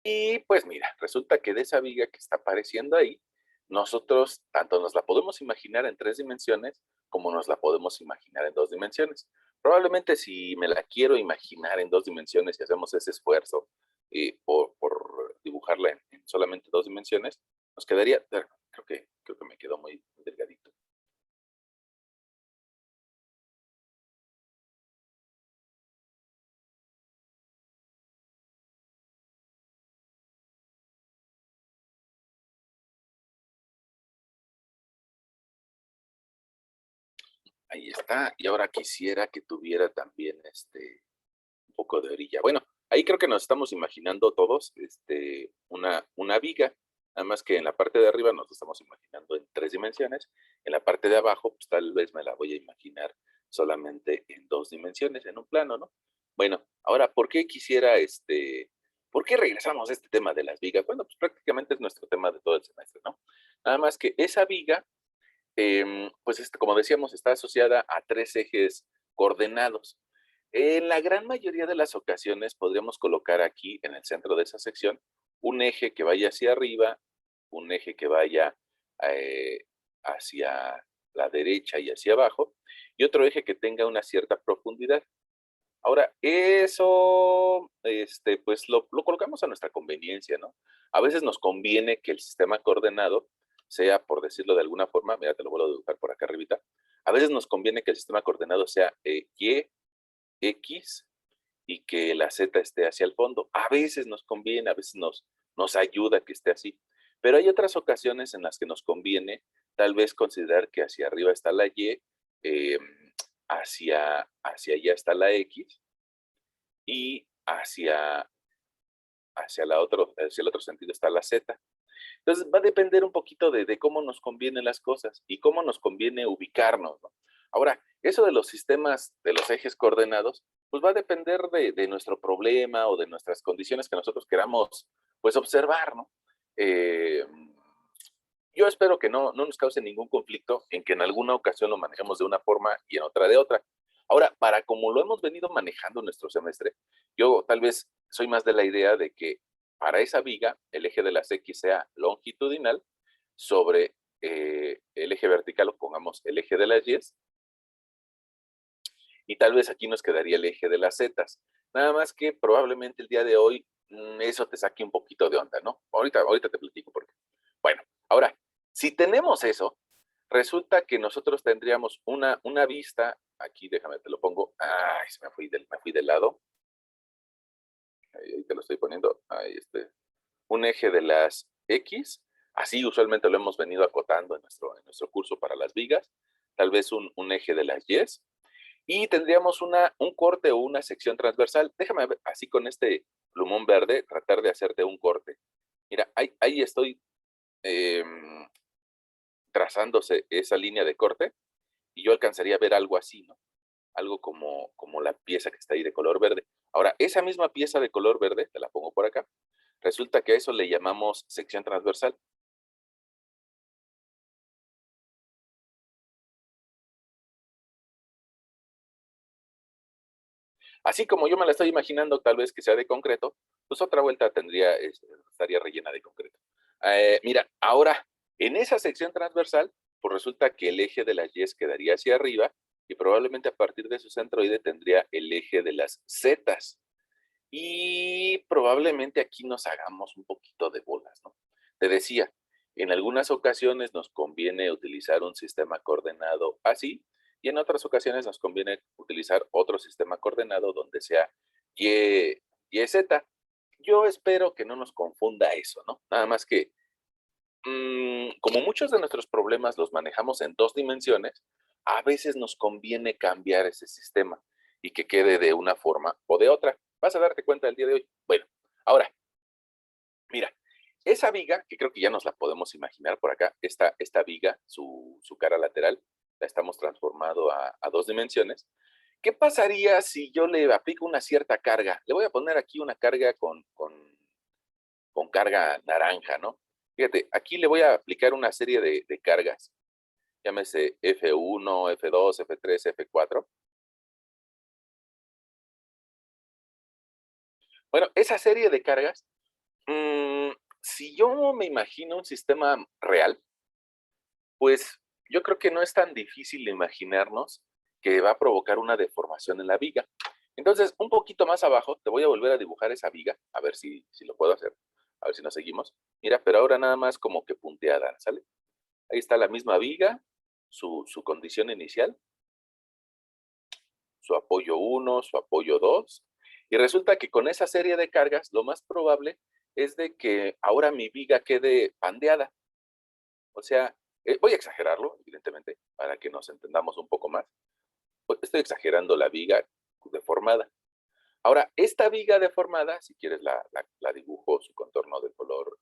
Y pues mira, resulta que de esa viga que está apareciendo ahí, nosotros tanto nos la podemos imaginar en 3 dimensiones, como nos la podemos imaginar en 2 dimensiones. Probablemente si me la quiero imaginar en 2 dimensiones y hacemos ese esfuerzo, por dibujarla en solamente 2 dimensiones, nos quedaría, creo que me quedó muy delgadito. Ahí está. Y ahora quisiera que tuviera también, un poco de orilla. Bueno, ahí creo que nos estamos imaginando todos, una viga, nada más que en la parte de arriba nos estamos imaginando en 3 dimensiones, en la parte de abajo, pues, tal vez me la voy a imaginar solamente en 2 dimensiones, en un plano, ¿no? Bueno, ahora, por qué regresamos a este tema de las vigas? Bueno, pues, prácticamente es nuestro tema de todo el semestre, ¿no? Nada más que esa viga, pues, como decíamos, está asociada a 3 ejes coordenados. En la gran mayoría de las ocasiones podríamos colocar aquí en el centro de esa sección un eje que vaya hacia arriba, un eje que vaya eh, hacia la derecha y hacia abajo, y otro eje que tenga una cierta profundidad. Ahora, eso, pues lo colocamos a nuestra conveniencia, ¿no? A veces nos conviene que el sistema coordenado sea, por decirlo de alguna forma, mira, te lo vuelvo a dibujar por acá arribita, a veces nos conviene que el sistema coordenado sea Y, X y que la Z esté hacia el fondo. A veces nos conviene, a veces nos ayuda que esté así, pero hay otras ocasiones en las que nos conviene tal vez considerar que hacia arriba está la Y, hacia allá está la X y hacia el otro sentido está la Z. Entonces va a depender un poquito de cómo nos convienen las cosas y cómo nos conviene ubicarnos, ¿no? Ahora, eso de los sistemas, de los ejes coordenados, pues va a depender de nuestro problema o de nuestras condiciones que nosotros queramos, pues, observar, ¿no? Eh, yo espero que no nos cause ningún conflicto en que en alguna ocasión lo manejemos de una forma y en otra de otra. Ahora, para como lo hemos venido manejando en nuestro semestre, yo tal vez soy más de la idea de que para esa viga el eje de las X sea longitudinal sobre el eje vertical, o pongamos el eje de las Y, y tal vez aquí nos quedaría el eje de las Z. Nada más que probablemente el día de hoy eso te saque un poquito de onda, ¿no? Ahorita te platico por qué. Bueno, ahora, si tenemos eso, resulta que nosotros tendríamos una vista, aquí déjame, te lo pongo, ay, me fui del lado, ahí te lo estoy poniendo, ahí un eje de las X, así usualmente lo hemos venido acotando en nuestro curso para las vigas, tal vez un eje de las Y, y tendríamos un corte o una sección transversal. Déjame ver, así con este plumón verde, tratar de hacerte un corte. Mira, ahí estoy em, trazándose esa línea de corte y yo alcanzaría a ver algo así, ¿no? Algo como la pieza que está ahí de color verde. Ahora, esa misma pieza de color verde, te la pongo por acá, resulta que a eso le llamamos sección transversal. Así como yo me la estoy imaginando, tal vez que sea de concreto, pues otra vuelta estaría rellena de concreto. Mira, ahora, en esa sección transversal, pues resulta que el eje de las Y quedaría hacia arriba y probablemente a partir de su centroide tendría el eje de las Z. Y probablemente aquí nos hagamos un poquito de bolas, ¿no? Te decía, en algunas ocasiones nos conviene utilizar un sistema coordenado así, y en otras ocasiones nos conviene utilizar otro sistema coordenado donde sea Y, YZ. Yo espero que no nos confunda eso, ¿no? Nada más que, como muchos de nuestros problemas los manejamos en 2 dimensiones, a veces nos conviene cambiar ese sistema y que quede de una forma o de otra. Vas a darte cuenta el día de hoy. Bueno, ahora, mira, esa viga, que creo que ya nos la podemos imaginar por acá, esta viga, su cara lateral, la estamos transformando a 2 dimensiones. ¿Qué pasaría si yo le aplico una cierta carga? Le voy a poner aquí una carga con carga naranja, ¿no? Fíjate, aquí le voy a aplicar una serie de cargas, llámese F1, F2, F3, F4. Bueno, esa serie de cargas, si yo me imagino un sistema real, pues yo creo que no es tan difícil imaginarnos que va a provocar una deformación en la viga. Entonces, un poquito más abajo, te voy a volver a dibujar esa viga, a ver si lo puedo hacer, a ver si nos seguimos. Mira, pero ahora nada más como que punteada, ¿sale? Ahí está la misma viga, su condición inicial, su apoyo 1, su apoyo 2, y resulta que con esa serie de cargas, lo más probable es de que ahora mi viga quede pandeada. O sea, voy a exagerarlo, evidentemente, para que nos entendamos un poco más. Pues, estoy exagerando la viga deformada. Ahora, esta viga deformada, si quieres la dibujo su contorno de color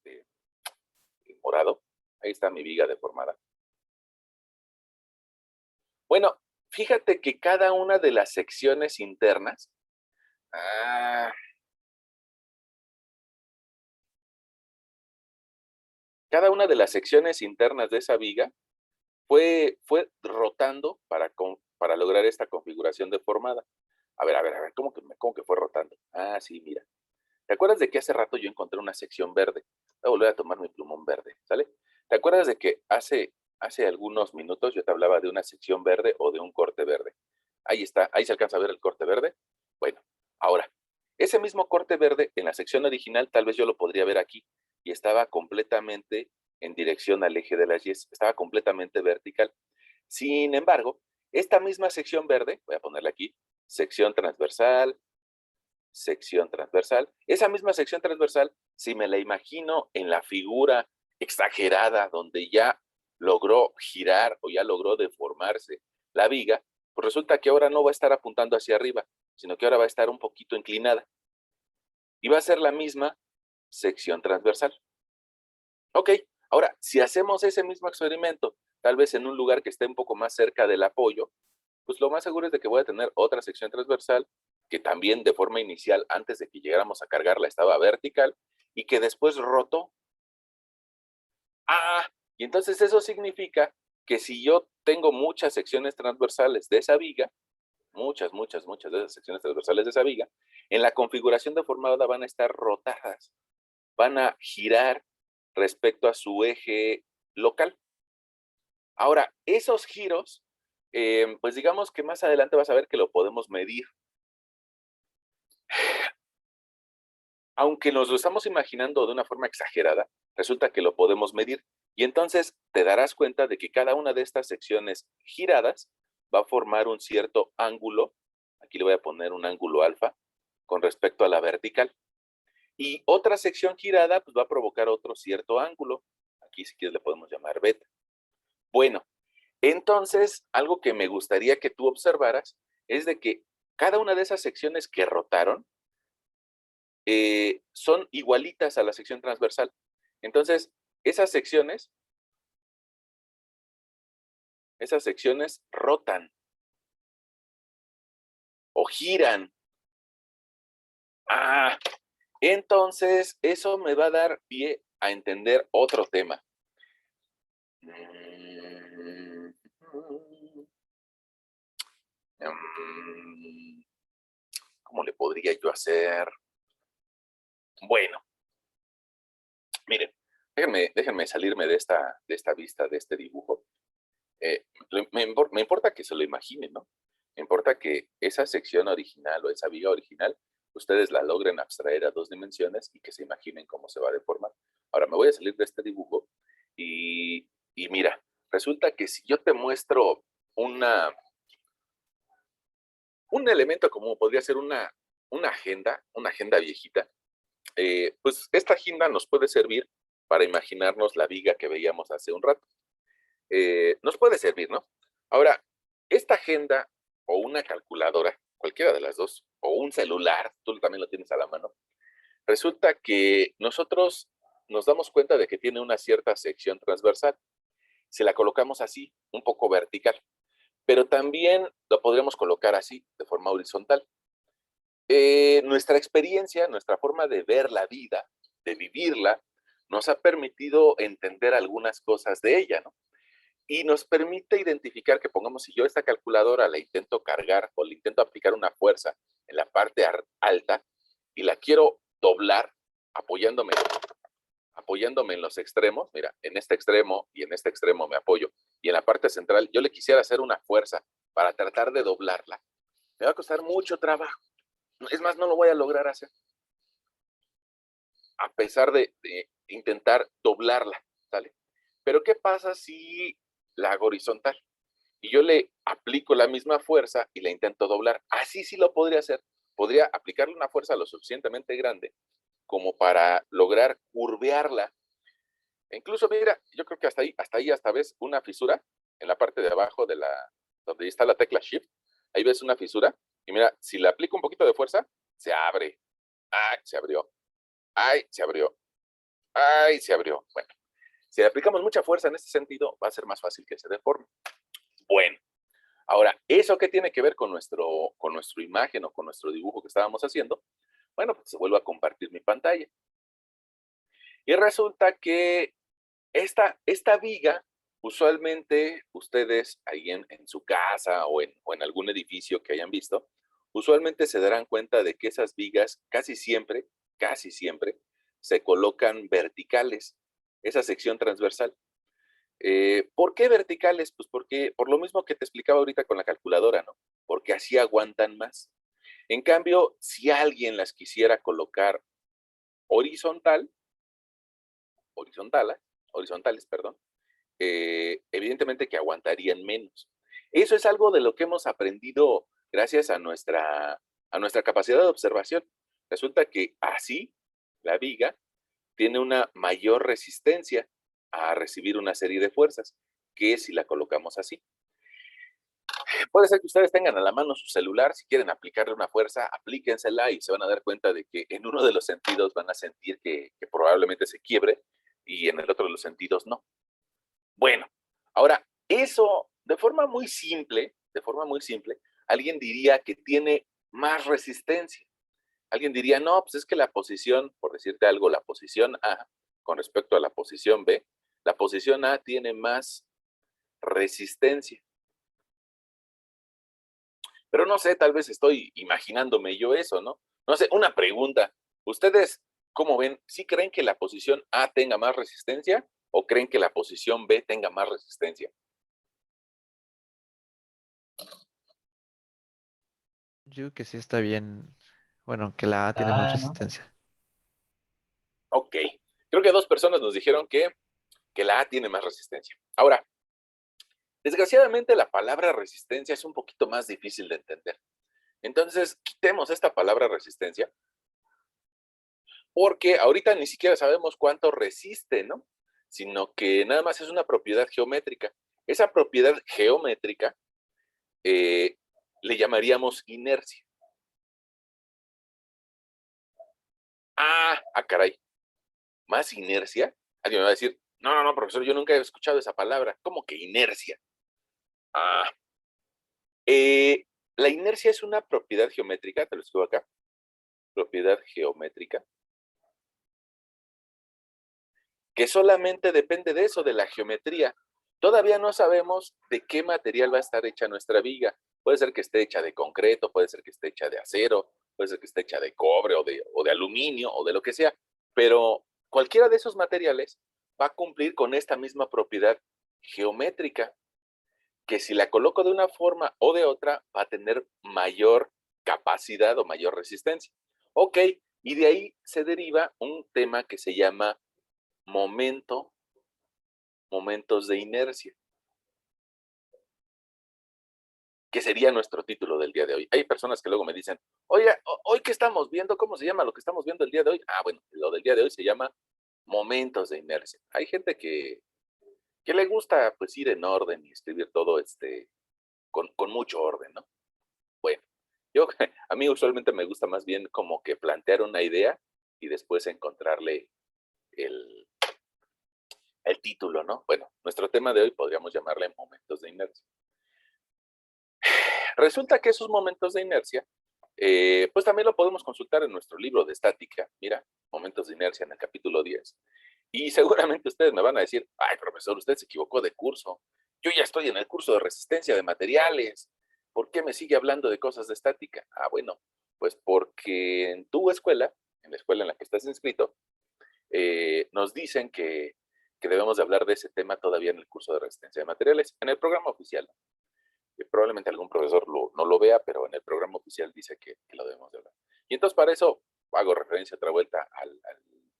morado. Ahí está mi viga deformada. Bueno, fíjate que cada una de las secciones internas, ah, cada una de las secciones internas de esa viga fue rotando para lograr esta configuración deformada. A ver, ¿cómo que fue rotando? Ah, sí, mira. ¿Te acuerdas de que hace rato yo encontré una sección verde? Voy a volver a tomar mi plumón verde, ¿sale? ¿Te acuerdas de que hace algunos minutos yo te hablaba de una sección verde o de un corte verde? Ahí está, ahí se alcanza a ver el corte verde. Bueno, ahora, ese mismo corte verde en la sección original tal vez yo lo podría ver aquí y estaba completamente en dirección al eje de las Y, estaba completamente vertical. Sin embargo, esta misma sección verde, voy a ponerla aquí, sección transversal. Esa misma sección transversal, si me la imagino en la figura exagerada donde ya logró girar o ya logró deformarse la viga, pues resulta que ahora no va a estar apuntando hacia arriba, sino que ahora va a estar un poquito inclinada. Y va a ser la misma sección transversal. Ok, ahora, si hacemos ese mismo experimento, tal vez en un lugar que esté un poco más cerca del apoyo, pues lo más seguro es de que voy a tener otra sección transversal que también de forma inicial, antes de que llegáramos a cargarla, estaba vertical y que después rotó. Ah, y entonces eso significa que si yo tengo muchas secciones transversales de esa viga, muchas de esas secciones transversales de esa viga, en la configuración deformada van a estar rotadas, van a girar respecto a su eje local. Ahora, esos giros, pues digamos que más adelante vas a ver que lo podemos medir. Aunque nos lo estamos imaginando de una forma exagerada, resulta que lo podemos medir. Y entonces te darás cuenta de que cada una de estas secciones giradas va a formar un cierto ángulo. Aquí le voy a poner un ángulo alfa con respecto a la vertical. Y otra sección girada pues va a provocar otro cierto ángulo. Aquí si quieres le podemos llamar beta. Bueno, entonces algo que me gustaría que tú observaras es de que cada una de esas secciones que rotaron son igualitas a la sección transversal. Entonces, esas secciones rotan o giran. Ah, entonces eso me va a dar pie a entender otro tema. Mm, ¿Cómo le podría yo hacer? Bueno, miren, déjenme salirme de esta vista, de este dibujo. Me importa que se lo imaginen, ¿no? Me importa que esa sección original o esa viga original, ustedes la logren abstraer a 2 dimensiones y que se imaginen cómo se va a deformar. Ahora me voy a salir de este dibujo y mira, resulta que si yo te muestro un elemento como podría ser una agenda viejita, pues esta agenda nos puede servir para imaginarnos la viga que veíamos hace un rato. Nos puede servir, ¿no? Ahora, esta agenda o una calculadora, cualquiera de las dos, o un celular, tú también lo tienes a la mano, resulta que nosotros nos damos cuenta de que tiene una cierta sección transversal. Si la colocamos así, un poco vertical, pero también lo podríamos colocar así, de forma horizontal. Nuestra experiencia, nuestra forma de ver la vida, de vivirla, nos ha permitido entender algunas cosas de ella, ¿no? Y nos permite identificar que, pongamos, si yo esta calculadora la intento cargar o le intento aplicar una fuerza en la parte alta y la quiero doblar apoyándome apoyándome en los extremos, mira, en este extremo y en este extremo me apoyo, y en la parte central yo le quisiera hacer una fuerza para tratar de doblarla, me va a costar mucho trabajo. Es más, no lo voy a lograr hacer, a pesar de intentar doblarla, ¿sale? Pero ¿qué pasa si la hago horizontal? Y yo le aplico la misma fuerza y la intento doblar. Así sí lo podría hacer. Podría aplicarle una fuerza lo suficientemente grande como para lograr curvearla. E incluso, mira, yo creo que hasta ves una fisura en la parte de abajo de donde está la tecla Shift. Ahí ves una fisura. Y mira, si le aplico un poquito de fuerza, se abre. ¡Ay, se abrió! ¡Ay, se abrió! ¡Ay, se abrió! Bueno, si le aplicamos mucha fuerza en este sentido, va a ser más fácil que se deforme. Bueno, ahora, ¿eso qué tiene que ver con nuestra imagen o con nuestro dibujo que estábamos haciendo? Bueno, pues se vuelve a compartir mi pantalla. Y resulta que esta viga, usualmente ustedes ahí en su casa o en algún edificio que hayan visto, usualmente se darán cuenta de que esas vigas casi siempre, se colocan verticales, esa sección transversal. ¿Por qué verticales? Pues porque, por lo mismo que te explicaba ahorita con la calculadora, ¿no? Porque así aguantan más. En cambio, si alguien las quisiera colocar horizontal, horizontales, horizontales, perdón, evidentemente que aguantarían menos. Eso es algo de lo que hemos aprendido gracias a nuestra capacidad de observación. Resulta que así la viga tiene una mayor resistencia a recibir una serie de fuerzas que si la colocamos así. Puede ser que ustedes tengan a la mano su celular, si quieren aplicarle una fuerza, aplíquensela y se van a dar cuenta de que en uno de los sentidos van a sentir que probablemente se quiebre y en el otro de los sentidos no. Bueno, ahora, eso de forma muy simple, alguien diría que tiene más resistencia. Alguien diría, no, pues es que la posición, por decirte algo, la posición A con respecto a la posición B, la posición A tiene más resistencia. Pero no sé, tal vez estoy imaginándome yo eso, ¿no? No sé, una pregunta. ¿Ustedes cómo ven? ¿Sí creen que la posición A tenga más resistencia o creen que la posición B tenga más resistencia? Yo digo que sí está bien. Bueno, que la A tiene más ¿no? resistencia. Ok. Creo que dos personas nos dijeron que la A tiene más resistencia. Ahora, desgraciadamente la palabra resistencia es un poquito más difícil de entender. Entonces, quitemos esta palabra resistencia porque ahorita ni siquiera sabemos cuánto resiste, ¿no? Sino que nada más es una propiedad geométrica. Esa propiedad geométrica eh, le llamaríamos inercia. Caray, ¿más inercia? Alguien me va a decir, no, no, no, profesor, yo nunca he escuchado esa palabra. ¿Cómo que inercia? Ah, eh, la inercia es una propiedad geométrica, te lo escribo acá, propiedad geométrica, que solamente depende de eso, de la geometría. Todavía no sabemos de qué material va a estar hecha nuestra viga. Puede ser que esté hecha de concreto, puede ser que esté hecha de acero, puede ser que esté hecha de cobre o de aluminio o de lo que sea, pero cualquiera de esos materiales va a cumplir con esta misma propiedad geométrica, que si la coloco de una forma o de otra, va a tener mayor capacidad o mayor resistencia. Ok, y de ahí se deriva un tema que se llama momentos de inercia, que sería nuestro título del día de hoy. Hay personas que luego me dicen, oye, hoy qué estamos viendo, ¿cómo se llama lo que estamos viendo el día de hoy? Bueno, lo del día de hoy se llama momentos de inercia. Hay gente que le gusta pues ir en orden y escribir todo con mucho orden, ¿no? Bueno, yo, a mí usualmente me gusta más bien como que plantear una idea y después encontrarle el, el título, ¿no? Bueno, nuestro tema de hoy podríamos llamarle momentos de inercia. Resulta que esos momentos de inercia, pues también lo podemos consultar en nuestro libro de estática. Mira, momentos de inercia en el capítulo 10. Y seguramente ustedes me van a decir, ay, profesor, usted se equivocó de curso. Yo ya estoy en el curso de resistencia de materiales. ¿Por qué me sigue hablando de cosas de estática? Bueno, pues porque en tu escuela, en la escuela en la que estás inscrito, nos dicen que debemos de hablar de ese tema todavía en el curso de resistencia de materiales, en el programa oficial. Probablemente algún profesor no lo vea, pero en el programa oficial dice que lo debemos de hablar. Y entonces para eso hago referencia otra vuelta al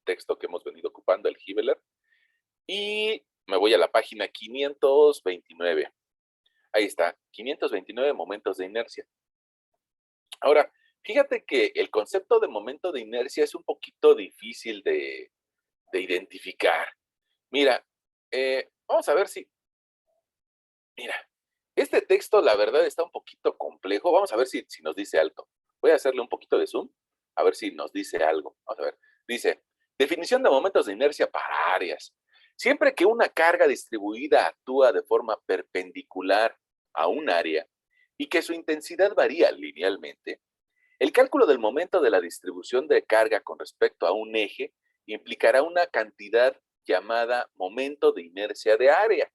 texto que hemos venido ocupando, el Hibeler, y me voy a la página 529. Ahí está, 529 momentos de inercia. Ahora, fíjate que el concepto de momento de inercia es un poquito difícil de identificar. Mira, vamos a ver si, mira, este texto la verdad está un poquito complejo. Vamos a ver si nos dice algo. Voy a hacerle un poquito de zoom, a ver si nos dice algo. Vamos a ver. Dice, definición de momentos de inercia para áreas. Siempre que una carga distribuida actúa de forma perpendicular a un área y que su intensidad varía linealmente, el cálculo del momento de la distribución de carga con respecto a un eje implicará una cantidad llamada momento de inercia de área,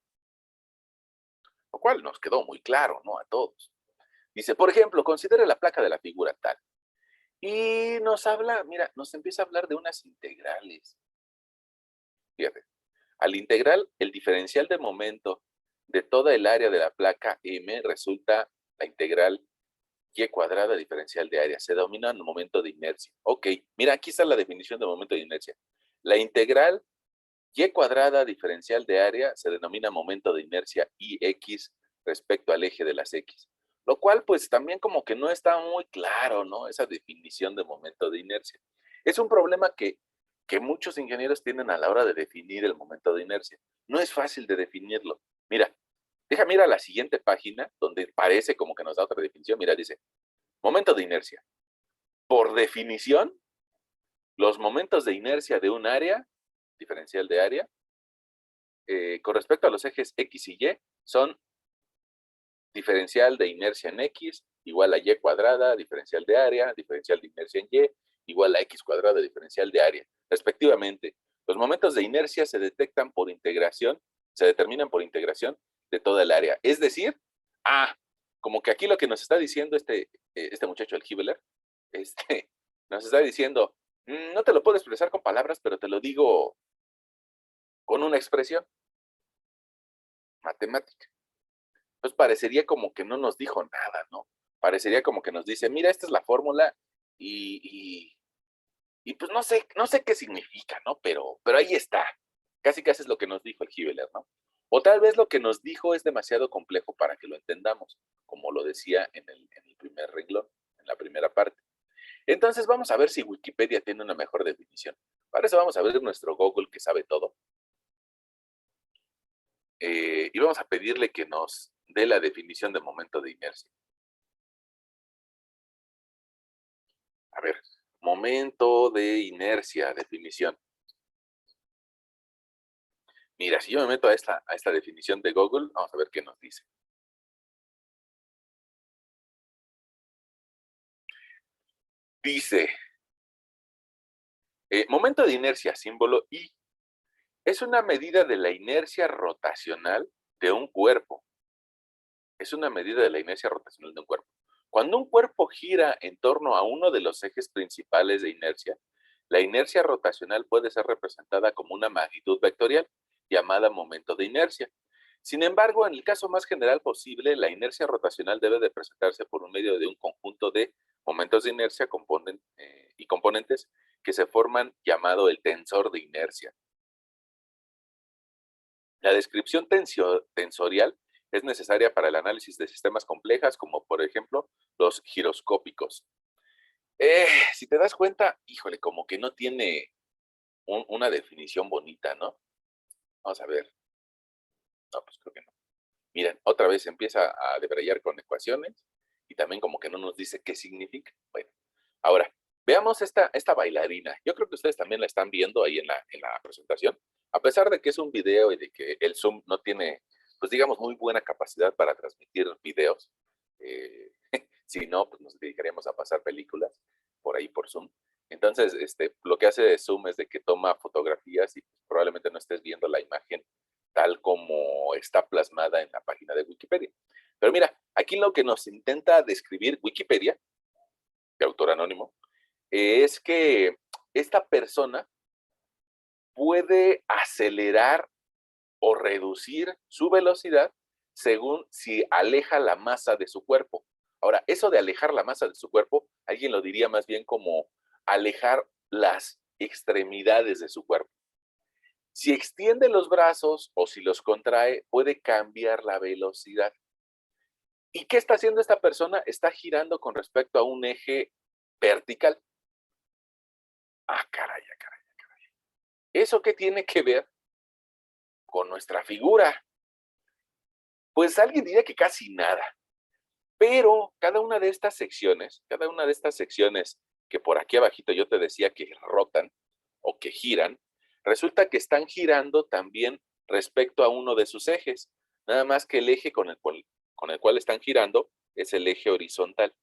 lo cual nos quedó muy claro, ¿no? A todos. Dice, por ejemplo, considere la placa de la figura tal. Y nos habla, mira, nos empieza a hablar de unas integrales. Fíjate, al integral, el diferencial de momento de toda el área de la placa M resulta la integral y cuadrada diferencial de área. Se denomina momento de inercia. Ok, mira, aquí está la definición de momento de inercia. La integral y cuadrada diferencial de área se denomina momento de inercia IX respecto al eje de las X. Lo cual, pues, también como que no está muy claro, ¿no? Esa definición de momento de inercia. Es un problema que muchos ingenieros tienen a la hora de definir el momento de inercia. No es fácil de definirlo. Mira, déjame ir a la siguiente página, donde parece como que nos da otra definición. Mira, dice, momento de inercia. Por definición, los momentos de inercia de un área, diferencial de área, con respecto a los ejes X y Y, son diferencial de inercia en X igual a Y cuadrada, diferencial de área, diferencial de inercia en Y, igual a X cuadrada, diferencial de área, respectivamente. Los momentos de inercia se detectan por integración, se determinan por integración de toda el área. Es decir, como que aquí lo que nos está diciendo este muchacho, el Hibeler, nos está diciendo, no te lo puedo expresar con palabras, pero te lo digo con una expresión matemática. Pues parecería como que no nos dijo nada, ¿no? Parecería como que nos dice, mira, esta es la fórmula y, y, y pues no sé qué significa, ¿no? Pero ahí está. Casi casi es lo que nos dijo el Hibeler, ¿no? O tal vez lo que nos dijo es demasiado complejo para que lo entendamos, como lo decía en el primer renglón, en la primera parte. Entonces vamos a ver si Wikipedia tiene una mejor definición. Para eso vamos a ver nuestro Google que sabe todo. Y vamos a pedirle que nos dé la definición de momento de inercia. A ver, momento de inercia, definición. Mira, si yo me meto a esta definición de Google, vamos a ver qué nos dice. Dice, momento de inercia, símbolo I, es una medida de la inercia rotacional de un cuerpo. Es una medida de la inercia rotacional de un cuerpo. Cuando un cuerpo gira en torno a uno de los ejes principales de inercia, la inercia rotacional puede ser representada como una magnitud vectorial, llamada momento de inercia. Sin embargo, en el caso más general posible, la inercia rotacional debe de presentarse por un medio de un conjunto de momentos de inercia y componentes que se forman llamado el tensor de inercia. La descripción tensorial es necesaria para el análisis de sistemas complejas, como por ejemplo los giroscópicos. Si te das cuenta, híjole, como que no tiene una definición bonita, ¿no? Vamos a ver. No, pues creo que no. Miren, otra vez empieza a debrayar con ecuaciones y también como que no nos dice qué significa. Bueno, ahora, veamos esta bailarina. Yo creo que ustedes también la están viendo ahí en la presentación. A pesar de que es un video y de que el Zoom no tiene, pues digamos, muy buena capacidad para transmitir videos. eh, si no, pues nos dedicaríamos a pasar películas por ahí por Zoom. Entonces, lo que hace Zoom es de que toma fotografías y probablemente no estés viendo la imagen tal como está plasmada en la página de Wikipedia. Pero mira, aquí lo que nos intenta describir Wikipedia, de autor anónimo, es que esta persona puede acelerar o reducir su velocidad según si aleja la masa de su cuerpo. Ahora, eso de alejar la masa de su cuerpo, alguien lo diría más bien como alejar las extremidades de su cuerpo. Si extiende los brazos o si los contrae, puede cambiar la velocidad. ¿Y qué está haciendo esta persona? Está girando con respecto a un eje vertical. Ah, caray, ah, caray. ¿Eso qué tiene que ver con nuestra figura? Pues alguien diría que casi nada, pero cada una de estas secciones que por aquí abajito yo te decía que rotan o que giran, resulta que están girando también respecto a uno de sus ejes, nada más que el eje con el cual están girando es el eje horizontal.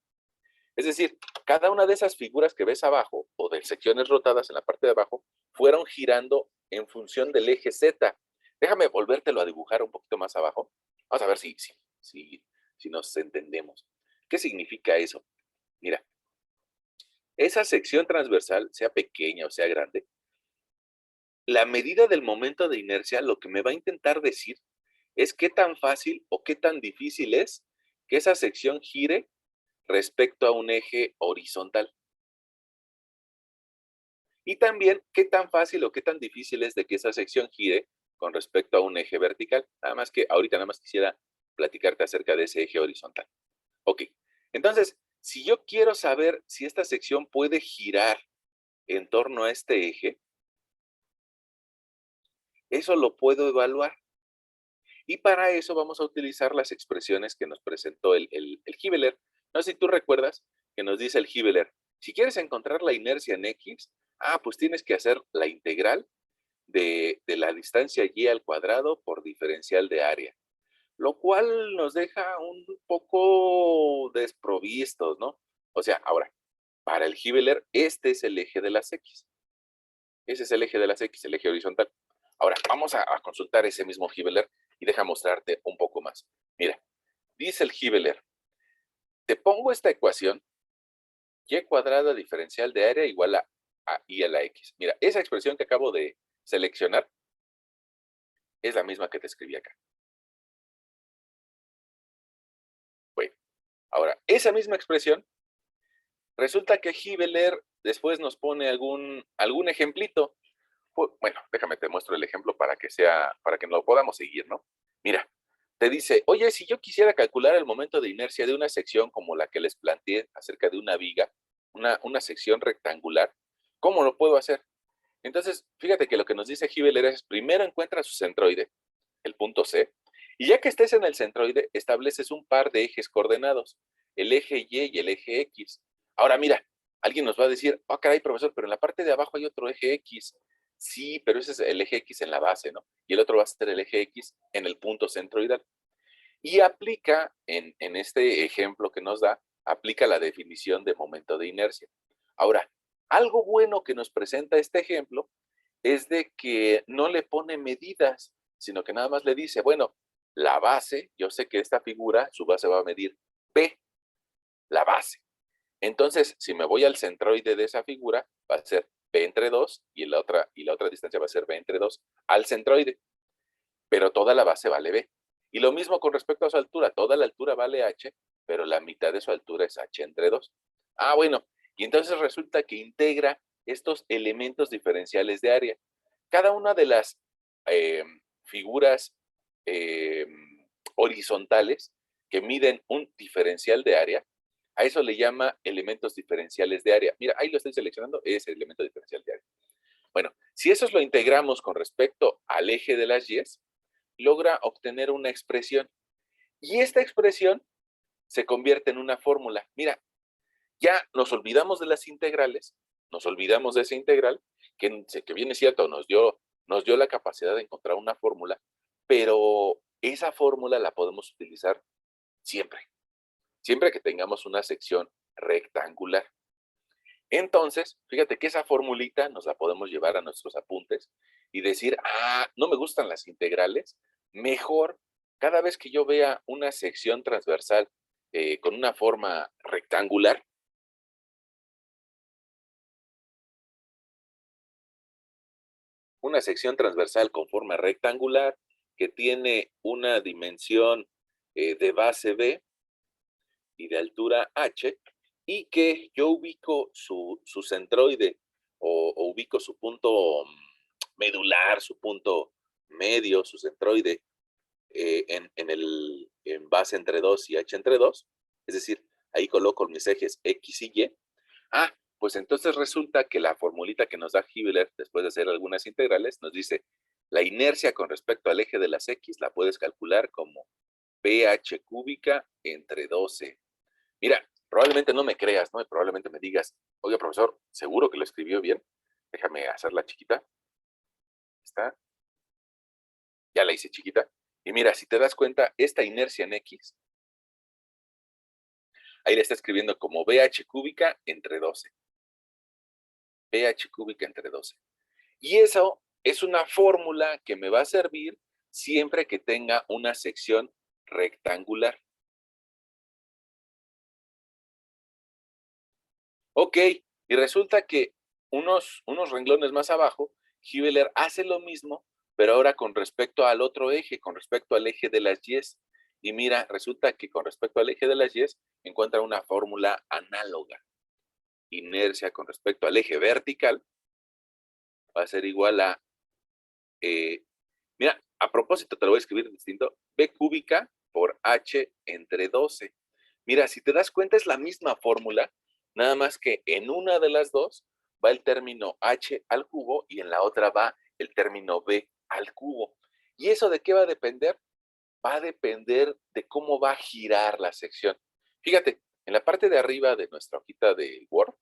Es decir, cada una de esas figuras que ves abajo o de secciones rotadas en la parte de abajo fueron girando en función del eje Z. Déjame volvértelo a dibujar un poquito más abajo. Vamos a ver si nos entendemos. ¿Qué significa eso? Mira, esa sección transversal, sea pequeña o sea grande, la medida del momento de inercia lo que me va a intentar decir es qué tan fácil o qué tan difícil es que esa sección gire respecto a un eje horizontal. Y también qué tan fácil o qué tan difícil es de que esa sección gire con respecto a un eje vertical. Nada más que ahorita nada más quisiera platicarte acerca de ese eje horizontal. Ok, entonces, si yo quiero saber si esta sección puede girar en torno a este eje, eso lo puedo evaluar. Y para eso vamos a utilizar las expresiones que nos presentó el Hibbeler. No sé si tú recuerdas que nos dice el Hibbeler, si quieres encontrar la inercia en X, pues tienes que hacer la integral de la distancia y al cuadrado por diferencial de área, lo cual nos deja un poco desprovistos, ¿no? O sea, ahora, para el Hibbeler, este es el eje de las X. Ese es el eje de las X, el eje horizontal. Ahora, vamos a consultar ese mismo Hibbeler y deja mostrarte un poco más. Mira, dice el Hibbeler, te pongo esta ecuación, y cuadrada diferencial de área igual a y a la X. Mira, esa expresión que acabo de seleccionar es la misma que te escribí acá. Bueno, ahora, esa misma expresión, resulta que Hibbeler después nos pone algún ejemplito. Bueno, déjame te muestro el ejemplo para que lo podamos seguir, ¿no? Mira, te dice, oye, si yo quisiera calcular el momento de inercia de una sección como la que les planteé acerca de una viga, una sección rectangular, ¿cómo lo puedo hacer? Entonces, fíjate que lo que nos dice Hibbeler es, primero encuentra su centroide, el punto C, y ya que estés en el centroide, estableces un par de ejes coordenados, el eje Y y el eje X. Ahora mira, alguien nos va a decir, caray, profesor, pero en la parte de abajo hay otro eje X. Sí, pero ese es el eje X en la base, ¿no? Y el otro va a ser el eje X en el punto centroidal. Y aplica, en este ejemplo que nos da, aplica la definición de momento de inercia. Ahora, algo bueno que nos presenta este ejemplo es de que no le pone medidas, sino que nada más le dice, bueno, la base, yo sé que esta figura, su base va a medir P, la base. Entonces, si me voy al centroide de esa figura, va a ser P entre 2 y la otra distancia va a ser B entre 2 al centroide, pero toda la base vale B. Y lo mismo con respecto a su altura, toda la altura vale H, pero la mitad de su altura es H entre 2. Bueno, y entonces resulta que integra estos elementos diferenciales de área. Cada una de las figuras eh, horizontales que miden un diferencial de área, a eso le llama elementos diferenciales de área. Mira, ahí lo estoy seleccionando, es el elemento diferencial de área. Bueno, si eso lo integramos con respecto al eje de las Y's, logra obtener una expresión. Y esta expresión se convierte en una fórmula. Mira, ya nos olvidamos de las integrales, nos olvidamos de esa integral, que bien es cierto, nos dio la capacidad de encontrar una fórmula, pero esa fórmula la podemos utilizar siempre, siempre que tengamos una sección rectangular. Entonces, fíjate que esa formulita nos la podemos llevar a nuestros apuntes y decir, no me gustan las integrales, mejor cada vez que yo vea una sección transversal con una forma rectangular, una sección transversal con forma rectangular que tiene una dimensión de base B y de altura H, y que yo ubico su centroide o ubico su punto medular, su punto medio, su centroide en base entre 2 y H entre 2, es decir, ahí coloco mis ejes X y Y. Pues entonces resulta que la formulita que nos da Hibbeler, después de hacer algunas integrales, nos dice, la inercia con respecto al eje de las X la puedes calcular como PH cúbica entre 12. Mira, probablemente no me creas, ¿no? Y probablemente me digas, oye, profesor, ¿seguro que lo escribió bien? Déjame hacerla chiquita. Está, ya la hice chiquita. Y mira, si te das cuenta, esta inercia en X, ahí la está escribiendo como BH cúbica entre 12. BH cúbica entre 12. Y eso es una fórmula que me va a servir siempre que tenga una sección rectangular. Ok, y resulta que unos renglones más abajo, Hibbeler hace lo mismo, pero ahora con respecto al otro eje, con respecto al eje de las Y. Y mira, resulta que con respecto al eje de las Y, encuentra una fórmula análoga. Inercia con respecto al eje vertical va a ser igual a, mira, a propósito te lo voy a escribir distinto, B cúbica por H entre 12. Mira, si te das cuenta es la misma fórmula, nada más que en una de las dos va el término H al cubo y en la otra va el término B al cubo. ¿Y eso de qué va a depender? Va a depender de cómo va a girar la sección. Fíjate, en la parte de arriba de nuestra hojita de Word,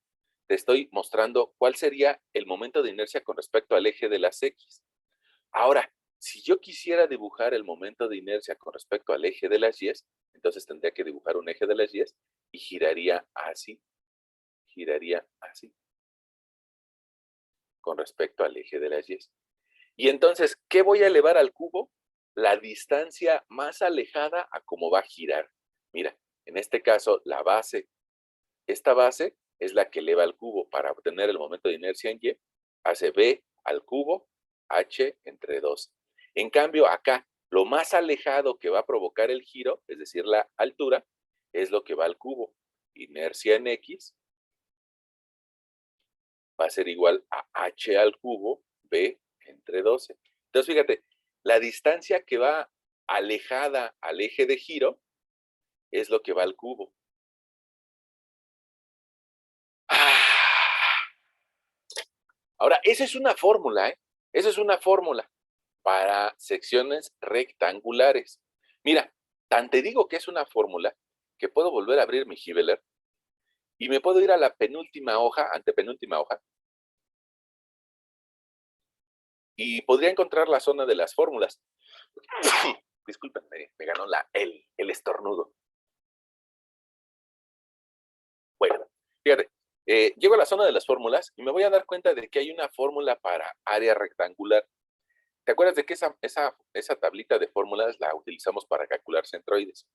te estoy mostrando cuál sería el momento de inercia con respecto al eje de las X. Ahora, si yo quisiera dibujar el momento de inercia con respecto al eje de las Y, entonces tendría que dibujar un eje de las Y y giraría así, con respecto al eje de las Y. Y entonces, ¿qué voy a elevar al cubo? La distancia más alejada a cómo va a girar. Mira, en este caso, la base, esta base es la que eleva al cubo para obtener el momento de inercia en Y, hace B al cubo, H entre 2. En cambio, acá, lo más alejado que va a provocar el giro, es decir, la altura, es lo que va al cubo. Inercia en X va a ser igual a H al cubo, B entre 12. Entonces, fíjate, la distancia que va alejada al eje de giro es lo que va al cubo. Ahora, esa es una fórmula, ¿eh? Esa es una fórmula para secciones rectangulares. Mira, tan te digo que es una fórmula que puedo volver a abrir mi Hibbeler y me puedo ir a la penúltima hoja, antepenúltima hoja, y podría encontrar la zona de las fórmulas. Disculpen, me ganó el estornudo. Bueno, fíjate, llego a la zona de las fórmulas y me voy a dar cuenta de que hay una fórmula para área rectangular. ¿Te acuerdas de que esa tablita de fórmulas la utilizamos para calcular centroides?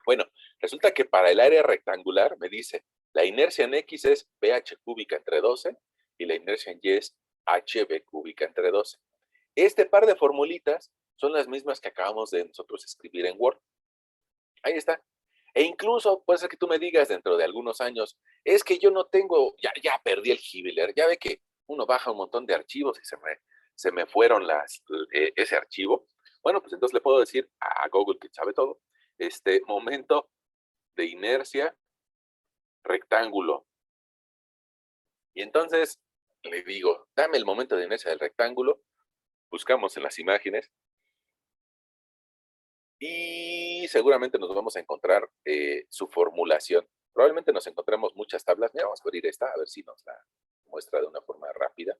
Bueno, resulta que para el área rectangular me dice, la inercia en X es BH cúbica entre 12 y la inercia en Y es HB cúbica entre 12. Este par de formulitas son las mismas que acabamos de nosotros escribir en Word. Ahí está. E incluso puede ser que tú me digas dentro de algunos años, es que yo no tengo, ya perdí el Hibbeler, ya ve que uno baja un montón de archivos y se me fueron ese archivo. Bueno, pues entonces le puedo decir a Google, que sabe todo, momento de inercia rectángulo. Y entonces le digo, dame el momento de inercia del rectángulo, buscamos en las imágenes y seguramente nos vamos a encontrar su formulación. Probablemente nos encontremos muchas tablas. Mira, vamos a abrir esta, a ver si nos la muestra de una forma rápida.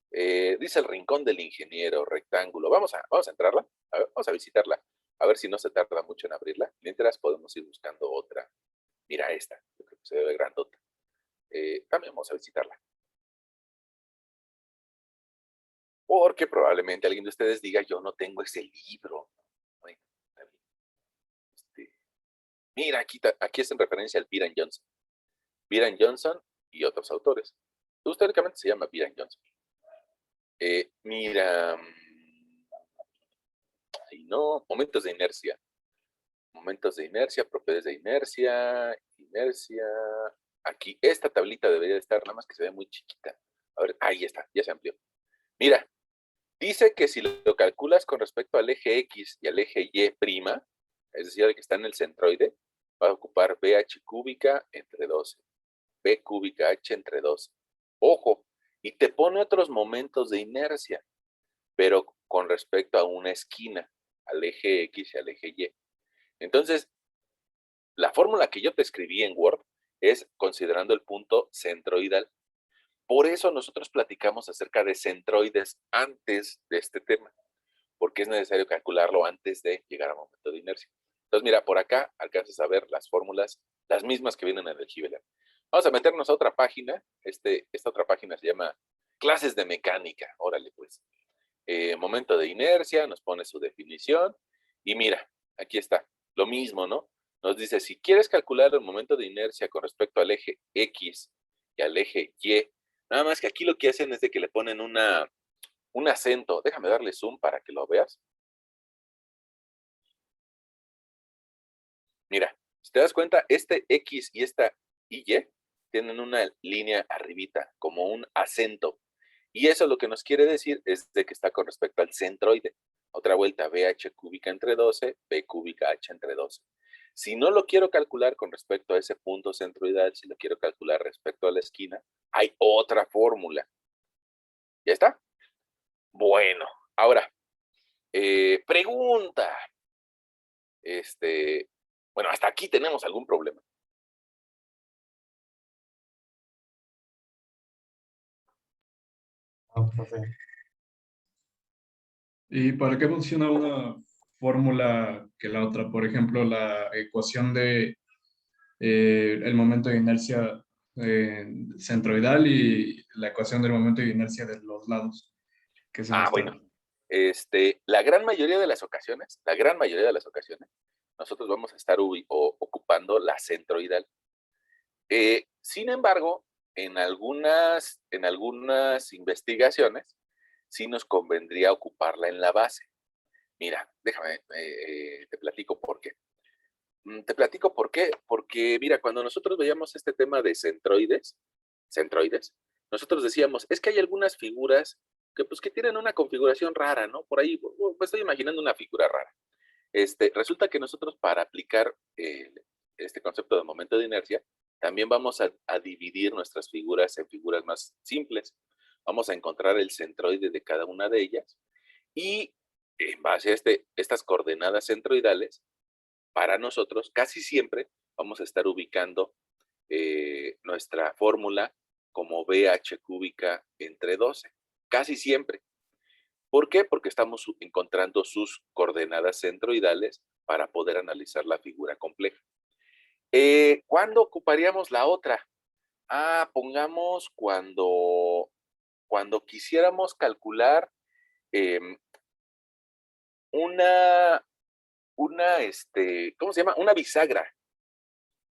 Dice el rincón del ingeniero, rectángulo. Vamos a entrarla, a ver, vamos a visitarla, a ver si no se tarda mucho en abrirla. Mientras podemos ir buscando otra. Mira esta, yo creo que se ve grandota. También vamos a visitarla. Porque probablemente alguien de ustedes diga, yo no tengo ese libro. Bueno, está bien. Mira, aquí es en referencia al Biran Johnson. Biran Johnson y otros autores. Históricamente se llama Biran Johnson. Mira, ay, no, momentos de inercia, propiedades de inercia, inercia. Aquí, esta tablita debería de estar, nada más que se ve muy chiquita. A ver, ahí está, ya se amplió. Mira, dice que si lo calculas con respecto al eje X y al eje Y prima, es decir, el que está en el centroide, va a ocupar BH cúbica entre 12, B cúbica H entre 12. Ojo, y te pone otros momentos de inercia, pero con respecto a una esquina, al eje X y al eje Y. Entonces, la fórmula que yo te escribí en Word es considerando el punto centroidal. Por eso nosotros platicamos acerca de centroides antes de este tema, porque es necesario calcularlo antes de llegar al momento de inercia. Entonces, mira, por acá alcanzas a ver las fórmulas, las mismas que vienen en el Giveler. Vamos a meternos a otra página. Esta otra página se llama Clases de Mecánica. Órale, pues. Momento de inercia, nos pone su definición. Y mira, aquí está, lo mismo, ¿no? Nos dice, si quieres calcular el momento de inercia con respecto al eje X y al eje Y, nada más que aquí lo que hacen es de que le ponen un acento. Déjame darle zoom para que lo veas. Mira, si te das cuenta, este X y esta Y tienen una línea arribita, como un acento. Y eso lo que nos quiere decir es de que está con respecto al centroide. Otra vuelta, BH cúbica entre 12, B cúbica H entre 12. Si no lo quiero calcular con respecto a ese punto centroidal, si lo quiero calcular respecto a la esquina, hay otra fórmula. ¿Ya está? Bueno, ahora, pregunta. Este, bueno, hasta aquí tenemos algún problema. Ah, profe. ¿Y para qué funciona una fórmula que la otra? Por ejemplo, la ecuación de el momento de inercia centroidal y la ecuación del momento de inercia de los lados, que es esta. Bueno, la gran mayoría de las ocasiones, nosotros vamos a estar ocupando la centroidal. Sin embargo, en algunas investigaciones, sí nos convendría ocuparla en la base. Mira, déjame, te platico por qué. Te platico por qué. Porque, mira, cuando nosotros veíamos este tema de centroides, nosotros decíamos, es que hay algunas figuras que tienen una configuración rara, ¿no? Por ahí, pues estoy imaginando una figura rara. Resulta que nosotros para aplicar este concepto de momento de inercia, también vamos a dividir nuestras figuras en figuras más simples. Vamos a encontrar el centroide de cada una de ellas y en base a estas coordenadas centroidales, para nosotros casi siempre vamos a estar ubicando nuestra fórmula como BH cúbica entre 12. Casi siempre. ¿Por qué? Porque estamos encontrando sus coordenadas centroidales para poder analizar la figura compleja. ¿Cuándo ocuparíamos la otra? Pongamos cuando quisiéramos calcular em, una, ¿cómo se llama? Una bisagra.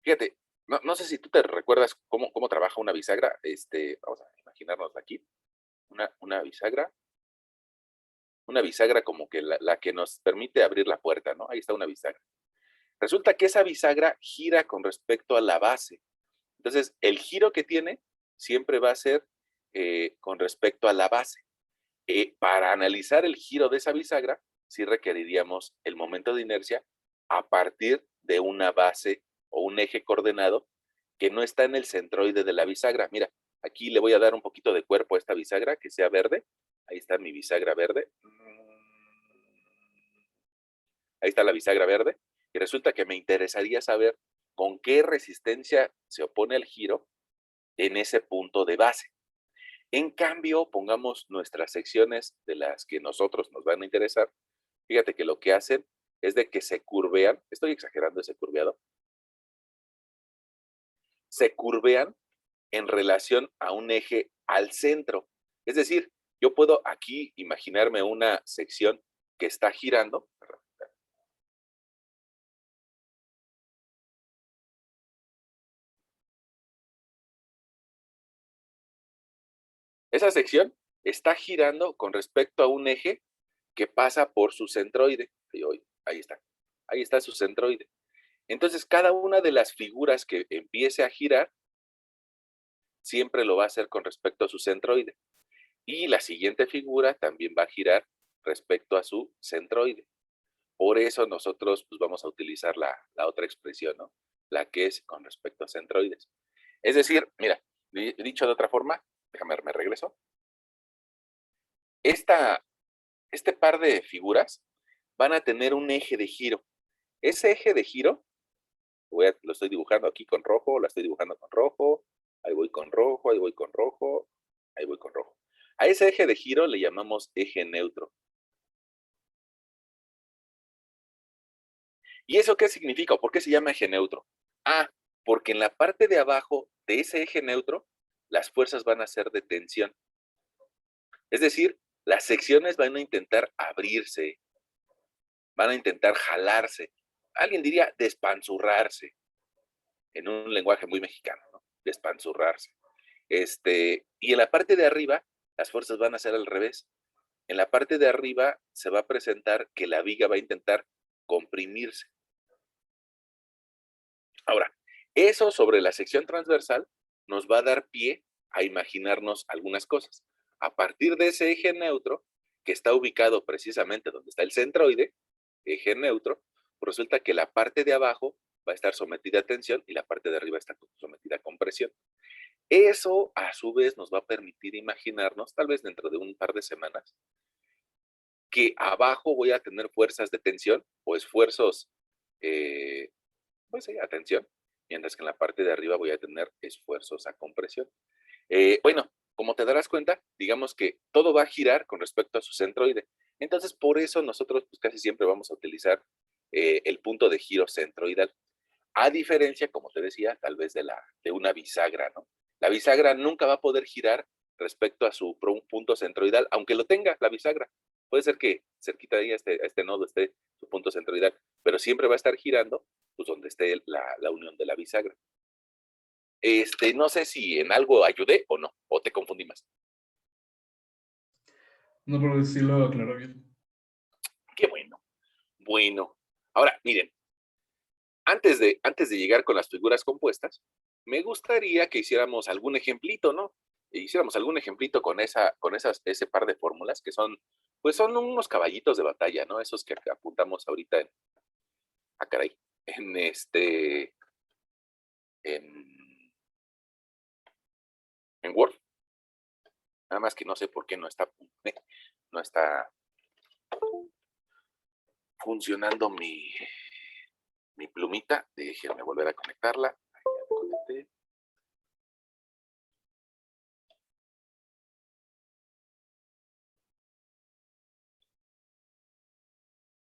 Fíjate, no sé si tú te recuerdas cómo trabaja una bisagra. Vamos a imaginarnos aquí. Una bisagra como que la que nos permite abrir la puerta, ¿no? Ahí está una bisagra. Resulta que esa bisagra gira con respecto a la base. Entonces, el giro que tiene siempre va a ser con respecto a la base. Para analizar el giro de esa bisagra, sí requeriríamos el momento de inercia a partir de una base o un eje coordenado que no está en el centroide de la bisagra. Mira, aquí le voy a dar un poquito de cuerpo a esta bisagra, que sea verde. Ahí está mi bisagra verde. Ahí está la bisagra verde. Y resulta que me interesaría saber con qué resistencia se opone al giro en ese punto de base. En cambio, pongamos nuestras secciones de las que nosotros nos van a interesar. Fíjate que lo que hacen es de que se curvean, estoy exagerando ese curveado, se curvean en relación a un eje al centro. Es decir, yo puedo aquí imaginarme una sección que está girando. Esa sección está girando con respecto a un eje que pasa por su centroide. Ahí está su centroide. Entonces, cada una de las figuras que empiece a girar, siempre lo va a hacer con respecto a su centroide. Y la siguiente figura también va a girar respecto a su centroide. Por eso nosotros pues, vamos a utilizar la otra expresión, ¿no? La que es con respecto a centroides. Es decir, mira, dicho de otra forma, déjame ver, me regreso. Este par de figuras van a tener un eje de giro. Ese eje de giro, lo estoy dibujando aquí con rojo, la estoy dibujando con rojo, ahí voy con rojo, ahí voy con rojo, ahí voy con rojo. A ese eje de giro le llamamos eje neutro. ¿Y eso qué significa? ¿Por qué se llama eje neutro? Ah, porque en la parte de abajo de ese eje neutro, las fuerzas van a ser de tensión. Es decir, las secciones van a intentar abrirse, van a intentar jalarse. Alguien diría despanzurrarse, en un lenguaje muy mexicano, ¿no? Despanzurrarse. Y en la parte de arriba, las fuerzas van a ser al revés. En la parte de arriba se va a presentar que la viga va a intentar comprimirse. Ahora, eso sobre la sección transversal nos va a dar pie a imaginarnos algunas cosas. A partir de ese eje neutro, que está ubicado precisamente donde está el centroide, eje neutro, pues resulta que la parte de abajo va a estar sometida a tensión y la parte de arriba está sometida a compresión. Eso, a su vez, nos va a permitir imaginarnos, tal vez dentro de un par de semanas, que abajo voy a tener fuerzas de tensión o esfuerzos, pues sí, a tensión, mientras que en la parte de arriba voy a tener esfuerzos a compresión. Bueno, como te darás cuenta, digamos que todo va a girar con respecto a su centroide. Entonces, por eso nosotros pues, casi siempre vamos a utilizar el punto de giro centroidal. A diferencia, como te decía, tal vez de una bisagra, ¿no? La bisagra nunca va a poder girar respecto a su punto centroidal, aunque lo tenga la bisagra. Puede ser que cerquita de ahí, a este nodo, esté su punto centroidal, pero siempre va a estar girando pues, donde esté la unión de la bisagra. No sé si en algo ayudé o no, o te confundí más. No, pero sí lo aclaró bien. Qué bueno. Bueno, ahora miren, antes de llegar con las figuras compuestas, me gustaría que hiciéramos algún ejemplito, ¿no? Hiciéramos algún ejemplito con ese par de fórmulas que son, pues son unos caballitos de batalla, ¿no? Esos que apuntamos ahorita caray, en, en Word. Nada más que no sé por qué no está funcionando mi plumita. Déjenme volver a conectarla. Ahí ya me conecté.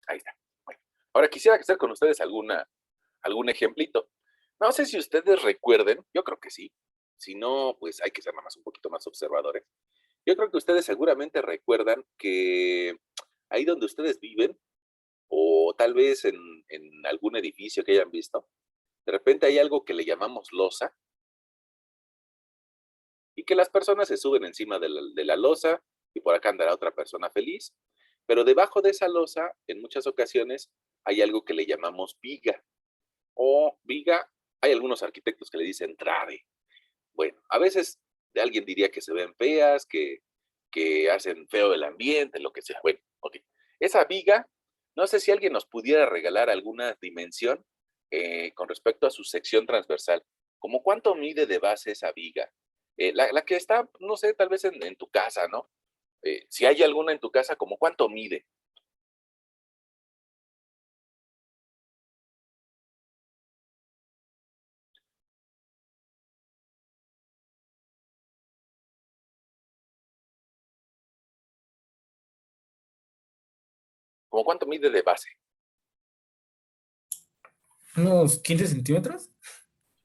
Ahí está. Bueno, ahora quisiera hacer con ustedes algún ejemplito. No sé si ustedes recuerden, yo creo que sí. Si no, pues hay que ser nada más un poquito más observadores. Yo creo que ustedes seguramente recuerdan que ahí donde ustedes viven, o tal vez en algún edificio que hayan visto, de repente hay algo que le llamamos losa, y que las personas se suben encima de la losa, y por acá andará otra persona feliz, pero debajo de esa losa, en muchas ocasiones, hay algo que le llamamos viga, o viga, hay algunos arquitectos que le dicen trave. Bueno, a veces alguien diría que se ven feas, que hacen feo el ambiente, lo que sea. Bueno, ok. Esa viga, no sé si alguien nos pudiera regalar alguna dimensión con respecto a su sección transversal. ¿Cómo cuánto mide de base esa viga? La que está, no sé, tal vez en tu casa, ¿no? Si hay alguna en tu casa, ¿cómo cuánto mide? ¿Cómo cuánto mide de base? ¿Unos 15 centímetros?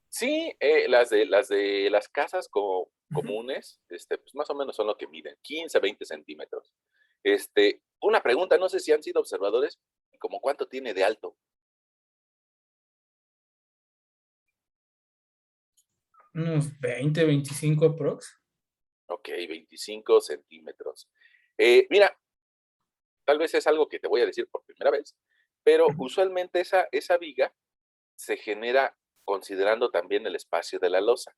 Sí, las de las casas comunes, pues más o menos son lo que miden, 15, 20 centímetros. Una pregunta, no sé si han sido observadores, ¿cómo cuánto tiene de alto? Unos 20, 25 aprox. Ok, 25 centímetros. Mira, tal vez es algo que te voy a decir por primera vez, pero usualmente esa viga se genera considerando también el espacio de la losa.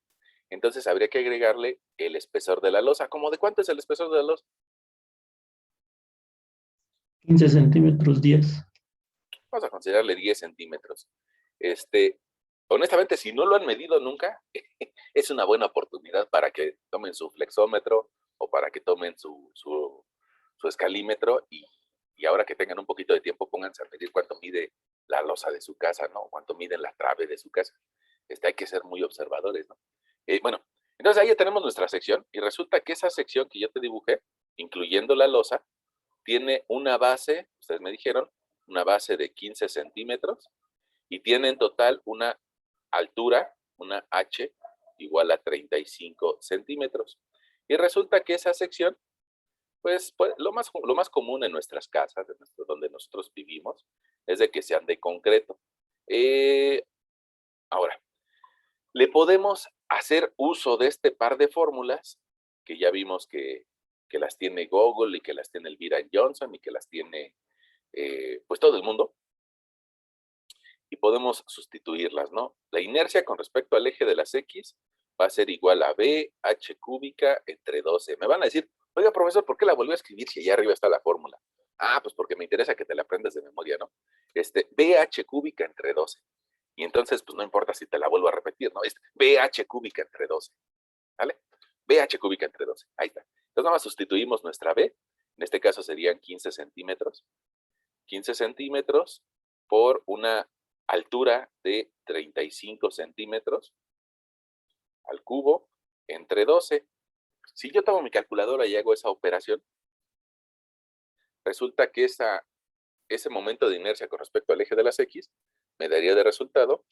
Entonces habría que agregarle el espesor de la losa. ¿Cómo de cuánto es el espesor de la losa? 15 centímetros, 10. Vamos a considerarle 10 centímetros. Honestamente, si no lo han medido nunca, es una buena oportunidad para que tomen su flexómetro o para que tomen su escalímetro y ahora que tengan un poquito de tiempo, pónganse a medir cuánto mide la losa de su casa, ¿no? Cuánto mide la trave de su casa. Hay que ser muy observadores, ¿no? Bueno, entonces ahí ya tenemos nuestra sección y resulta que esa sección que yo te dibujé, incluyendo la losa, tiene una base, ustedes me dijeron, una base de 15 centímetros y tiene en total una altura, una H, igual a 35 centímetros. Y resulta que esa sección, pues lo más común en nuestras casas, donde nosotros vivimos, es de que sean de concreto. Ahora, le podemos hacer uso de este par de fórmulas, que ya vimos que las tiene Google y que las tiene Elvira Johnson y que las tiene pues todo el mundo, y podemos sustituirlas, ¿no? La inercia con respecto al eje de las X va a ser igual a BH cúbica entre 12. Me van a decir, oiga, profesor, ¿por qué la volvió a escribir si allá arriba está la fórmula? Ah, pues porque me interesa que te la aprendas de memoria, ¿no? BH cúbica entre 12. Y entonces, pues no importa si te la vuelvo a repetir, ¿no? Es BH cúbica entre 12, ¿vale? BH cúbica entre 12, ahí está. Entonces nada más sustituimos nuestra B, en este caso serían 15 centímetros. 15 centímetros por una altura de 35 centímetros al cubo entre 12. Si yo tomo mi calculadora y hago esa operación, resulta que ese momento de inercia con respecto al eje de las X me daría de resultado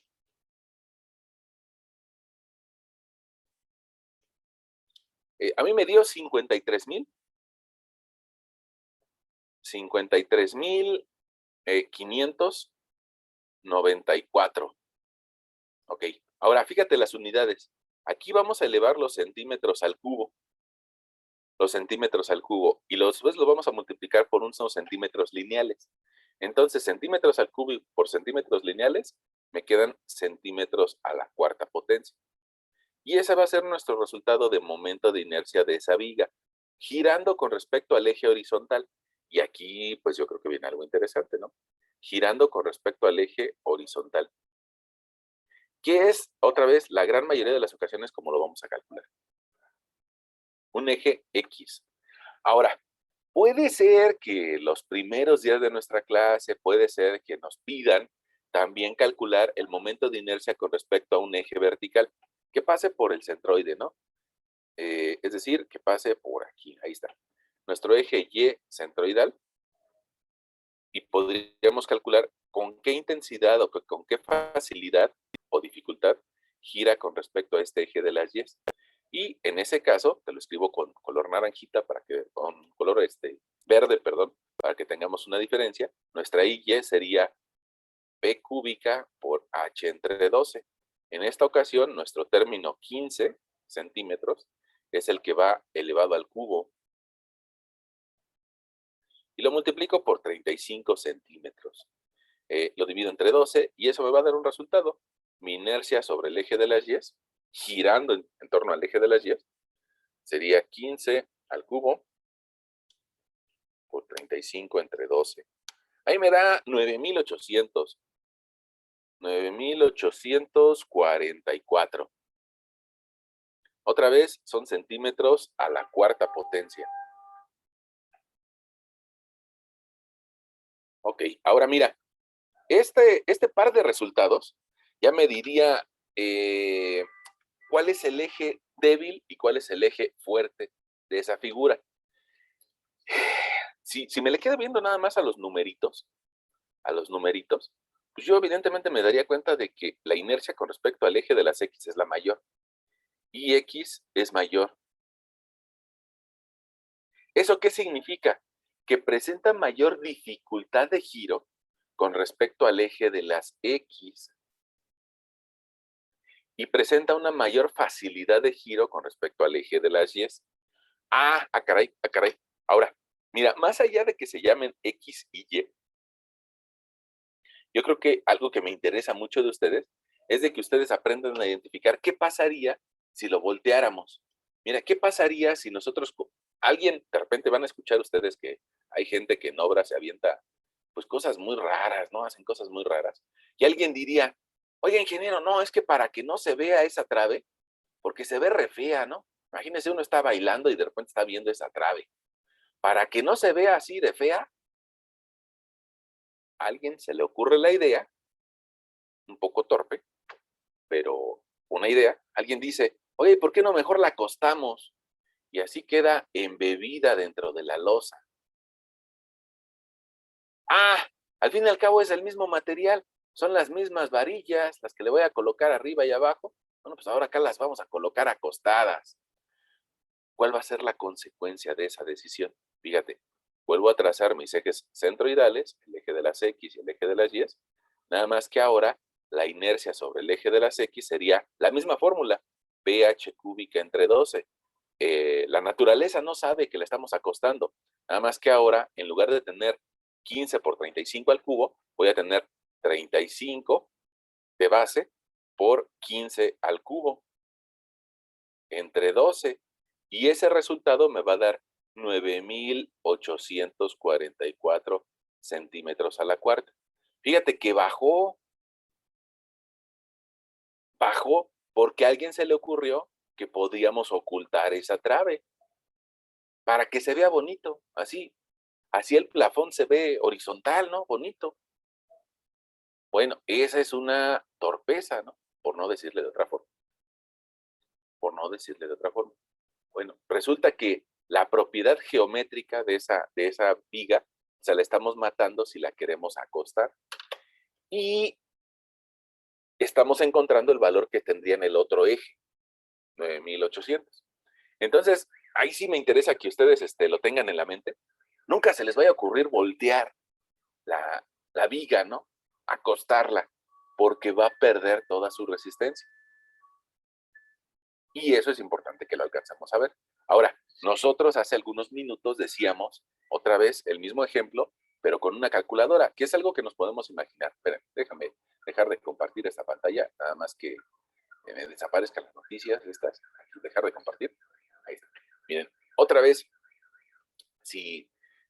a mí me dio 53,594. Ok, ahora fíjate las unidades. Aquí vamos a elevar los centímetros al cubo. Y después lo vamos a multiplicar por unos centímetros lineales. Entonces, centímetros al cubo por centímetros lineales, me quedan centímetros a la cuarta potencia. Y ese va a ser nuestro resultado de momento de inercia de esa viga, girando con respecto al eje horizontal. Y aquí, pues yo creo que viene algo interesante, ¿no? Girando con respecto al eje horizontal. ¿Qué es, otra vez, la gran mayoría de las ocasiones, como lo vamos a calcular? Un eje X. Ahora, puede ser que los primeros días de nuestra clase, puede ser que nos pidan también calcular el momento de inercia con respecto a un eje vertical que pase por el centroide, ¿no? Es decir, que pase por aquí, ahí está. Nuestro eje Y centroidal y podríamos calcular con qué intensidad o con qué facilidad o dificultad gira con respecto a este eje de las Y. Y en ese caso, te lo escribo con color naranjita, con color verde, perdón, para que tengamos una diferencia. Nuestra Y sería P cúbica por H entre 12. En esta ocasión, nuestro término 15 centímetros es el que va elevado al cubo. Y lo multiplico por 35 centímetros. Lo divido entre 12 y eso me va a dar un resultado. Mi inercia sobre el eje de las Y, girando en torno al eje de las Y, sería 15 al cubo por 35 entre 12. Ahí me da 9,844. Otra vez son centímetros a la cuarta potencia. Ok, ahora mira, este par de resultados ya me diría cuál es el eje débil y cuál es el eje fuerte de esa figura. Si me le quedo viendo nada más a los numeritos, pues yo evidentemente me daría cuenta de que la inercia con respecto al eje de las X es la mayor y X es mayor. ¿Eso qué significa? Que presenta mayor dificultad de giro con respecto al eje de las X y presenta una mayor facilidad de giro con respecto al eje de las Y. Caray, caray. Ahora, mira, más allá de que se llamen X y Y, yo creo que algo que me interesa mucho de ustedes es de que ustedes aprendan a identificar qué pasaría si lo volteáramos. Mira, ¿qué pasaría si nosotros, alguien, de repente van a escuchar ustedes que hay gente que en obra se avienta, pues cosas muy raras, ¿no? Hacen cosas muy raras. Y alguien diría, oye, ingeniero, no, es que para que no se vea esa trave, porque se ve re fea, ¿no? Imagínese uno está bailando y de repente está viendo esa trave. Para que no se vea así de fea, a alguien se le ocurre la idea, un poco torpe, pero una idea. Alguien dice, oye, ¿por qué no mejor la acostamos? Y así queda embebida dentro de la losa. Al fin y al cabo es el mismo material, son las mismas varillas, las que le voy a colocar arriba y abajo. Bueno, pues ahora acá las vamos a colocar acostadas. ¿Cuál va a ser la consecuencia de esa decisión? Fíjate, vuelvo a trazar mis ejes centroidales, el eje de las X y el eje de las Y, nada más que ahora la inercia sobre el eje de las X sería la misma fórmula, pH cúbica entre 12. La naturaleza no sabe que le estamos acostando, nada más que ahora, en lugar de tener 15 por 35 al cubo, voy a tener 35 de base por 15 al cubo, entre 12. Y ese resultado me va a dar 9,844 centímetros a la cuarta. Fíjate que bajó porque a alguien se le ocurrió que podíamos ocultar esa trave para que se vea bonito, así el plafón se ve horizontal, ¿no? Bonito. Bueno, esa es una torpeza, ¿no? Por no decirle de otra forma. Bueno, resulta que la propiedad geométrica de esa viga se la estamos matando si la queremos acostar. Y estamos encontrando el valor que tendría en el otro eje, 9,800. Entonces, ahí sí me interesa que ustedes lo tengan en la mente. Nunca se les vaya a ocurrir voltear la viga, ¿no? Acostarla, porque va a perder toda su resistencia. Y eso es importante que lo alcancemos a ver. Ahora, nosotros hace algunos minutos decíamos, otra vez, el mismo ejemplo, pero con una calculadora, que es algo que nos podemos imaginar. Esperen, déjame dejar de compartir esta pantalla, nada más que me desaparezcan las noticias estas. Aquí, dejar de compartir. Ahí está. Miren, otra vez, si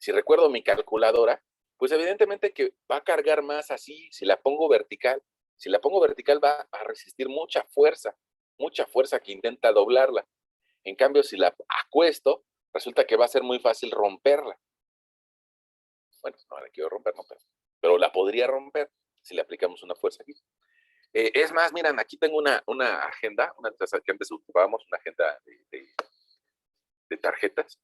recuerdo mi calculadora, pues evidentemente que va a cargar más así si la pongo vertical. Si la pongo vertical va a resistir mucha fuerza que intenta doblarla. En cambio, si la acuesto, resulta que va a ser muy fácil romperla. Bueno, no la quiero romper, no, pero la podría romper si le aplicamos una fuerza aquí. Es más, miren, aquí tengo una agenda, que antes ocupábamos, una agenda de tarjetas.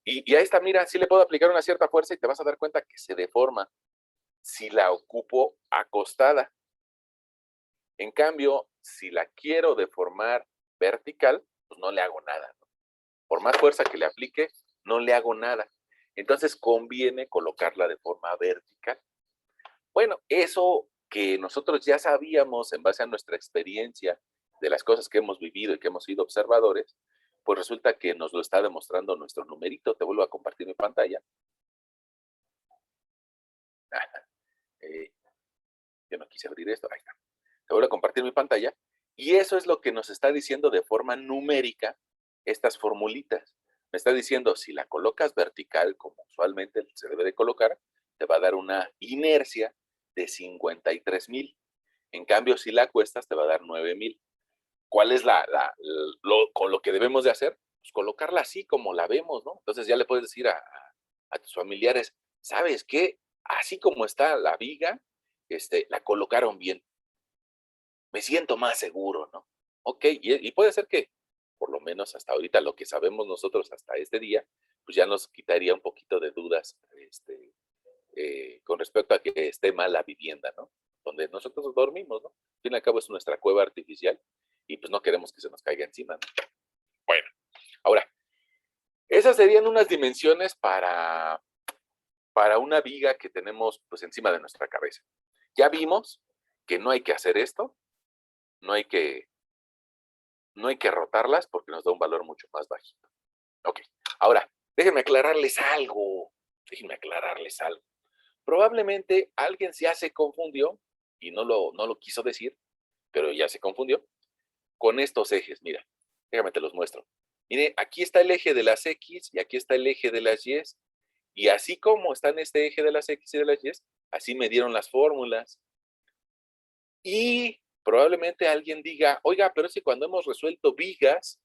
Y a esta, mira, sí le puedo aplicar una cierta fuerza y te vas a dar cuenta que se deforma si la ocupo acostada. En cambio, si la quiero deformar vertical, pues no le hago nada, ¿no? Por más fuerza que le aplique, no le hago nada. Entonces conviene colocarla de forma vertical. Bueno, eso que nosotros ya sabíamos en base a nuestra experiencia de las cosas que hemos vivido y que hemos sido observadores, pues resulta que nos lo está demostrando nuestro numerito. Te vuelvo a compartir mi pantalla. Yo no quise abrir esto. Ahí está. Te vuelvo a compartir mi pantalla. Y eso es lo que nos está diciendo de forma numérica estas formulitas. Me está diciendo, si la colocas vertical, como usualmente se debe de colocar, te va a dar una inercia de 53,000. En cambio, si la acuestas, te va a dar 9,000. ¿Cuál es con lo que debemos de hacer? Pues colocarla así como la vemos, ¿no? Entonces ya le puedes decir a tus familiares, ¿sabes qué? Así como está la viga, la colocaron bien. Me siento más seguro, ¿no? Ok, y puede ser que, por lo menos hasta ahorita, lo que sabemos nosotros hasta este día, pues ya nos quitaría un poquito de dudas con respecto a que esté mal la vivienda, ¿no? Donde nosotros dormimos, ¿no? Al fin y al cabo es nuestra cueva artificial y pues no queremos que se nos caiga encima, ¿no? Bueno, ahora, esas serían unas dimensiones para una viga que tenemos pues encima de nuestra cabeza. Ya vimos que no hay que hacer esto, no hay que rotarlas porque nos da un valor mucho más bajito. Ok, Ahora, déjenme aclararles algo. Déjenme aclararles algo. Probablemente alguien ya se confundió y no lo quiso decir, pero ya se confundió con estos ejes. Mira, déjame te los muestro. Mire, aquí está el eje de las X y aquí está el eje de las Y. Y así como está en este eje de las X y de las Y, así me dieron las fórmulas. Y probablemente alguien diga, oiga, pero es que cuando hemos resuelto vigas,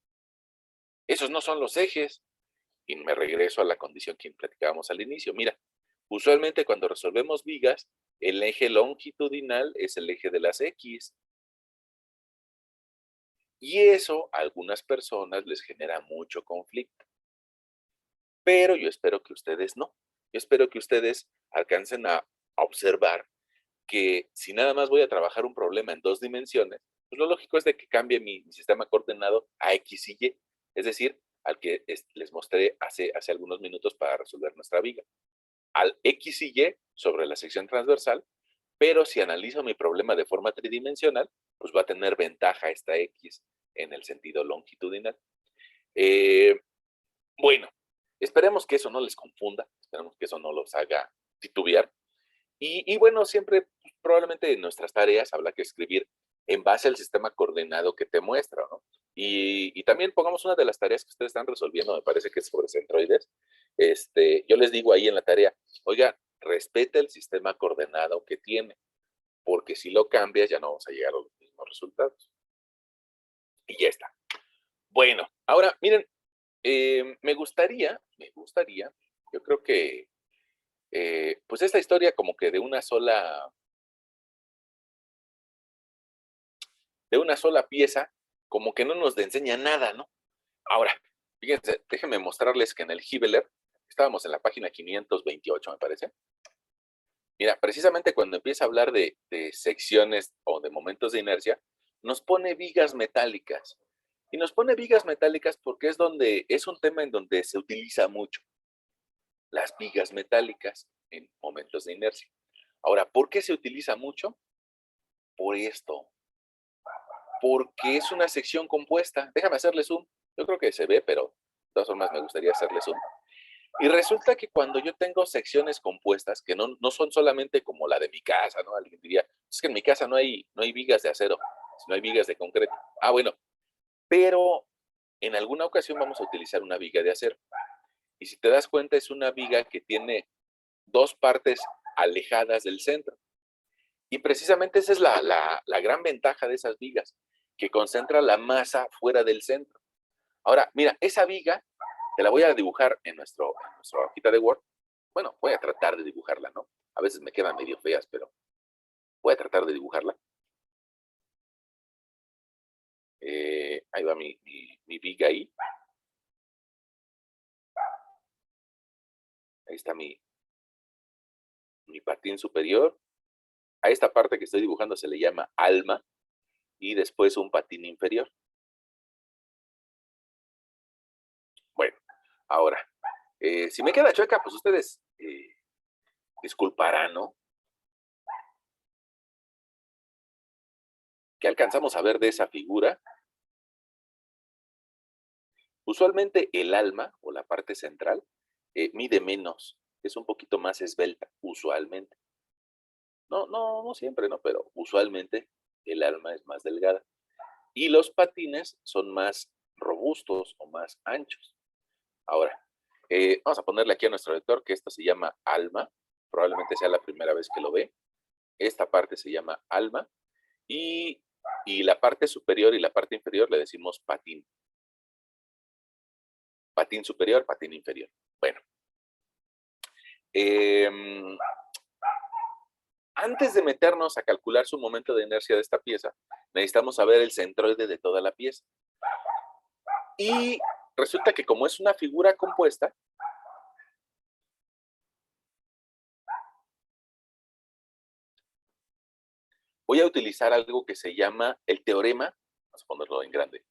esos no son los ejes. Y me regreso a la condición que platicábamos al inicio. Mira, usualmente cuando resolvemos vigas, el eje longitudinal es el eje de las X. Y eso a algunas personas les genera mucho conflicto. Pero yo espero que ustedes no. Yo espero que ustedes alcancen a observar que si nada más voy a trabajar un problema en 2 dimensiones, pues lo lógico es de que cambie mi sistema coordenado a X y Y, es decir, al que les mostré hace algunos minutos para resolver nuestra viga. Al X y Y sobre la sección transversal, pero si analizo mi problema de forma tridimensional, pues va a tener ventaja esta X en el sentido longitudinal. Bueno, esperemos que eso no les confunda, esperemos que eso no los haga titubear. Y bueno, siempre probablemente en nuestras tareas habrá que escribir en base al sistema coordenado que te muestra, ¿no? Y también pongamos una de las tareas que ustedes están resolviendo, me parece que es sobre centroides. Yo les digo ahí en la tarea, oiga, respeta el sistema coordenado que tiene, porque si lo cambias ya no vamos a llegar a los mismos resultados. Y ya está. Bueno, ahora miren, me gustaría, yo creo que, pues esta historia como que de una sola pieza, como que no nos enseña nada, ¿no? Ahora, fíjense, déjenme mostrarles que en el Giveler, estábamos en la página 528, me parece. Mira, precisamente cuando empieza a hablar de secciones o de momentos de inercia, nos pone vigas metálicas. Y nos pone vigas metálicas porque es un tema en donde se utiliza mucho las vigas metálicas en momentos de inercia. Ahora, ¿por qué se utiliza mucho? Por esto. Porque es una sección compuesta. Déjame hacerle zoom. Yo creo que se ve, pero de todas formas me gustaría hacerle zoom. Y resulta que cuando yo tengo secciones compuestas, que no son solamente como la de mi casa, ¿no? Alguien diría, es que en mi casa no hay vigas de acero, sino hay vigas de concreto. Ah, bueno, pero en alguna ocasión vamos a utilizar una viga de acero. Y si te das cuenta, es una viga que tiene 2 partes alejadas del centro. Y precisamente esa es la gran ventaja de esas vigas, que concentra la masa fuera del centro. Ahora, mira, esa viga te la voy a dibujar en nuestra hojita de Word. Bueno, voy a tratar de dibujarla, ¿no? A veces me quedan medio feas, pero voy a tratar de dibujarla. Ahí va mi viga ahí. Ahí está mi patín superior. A esta parte que estoy dibujando se le llama alma y después un patín inferior. Bueno, ahora, si me queda chueca, pues ustedes disculparán, ¿no? ¿Qué alcanzamos a ver de esa figura? Usualmente el alma o la parte central mide menos, es un poquito más esbelta, usualmente. No siempre, ¿no? Pero usualmente el alma es más delgada. Y los patines son más robustos o más anchos. Ahora, vamos a ponerle aquí a nuestro lector que esto se llama alma. Probablemente sea la primera vez que lo ve. Esta parte se llama alma. Y la parte superior y la parte inferior le decimos patín. Patín superior, patín inferior. Bueno. Antes de meternos a calcular su momento de inercia de esta pieza, necesitamos saber el centroide de toda la pieza. Y resulta que como es una figura compuesta, voy a utilizar algo que se llama el teorema, vamos a ponerlo en grande,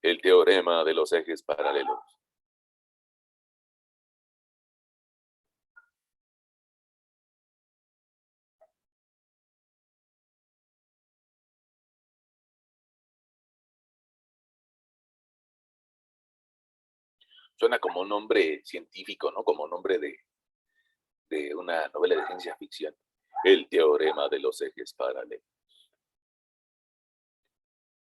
el teorema de los ejes paralelos. Suena como un nombre científico, ¿no? Como nombre de una novela de ciencia ficción. El teorema de los ejes paralelos.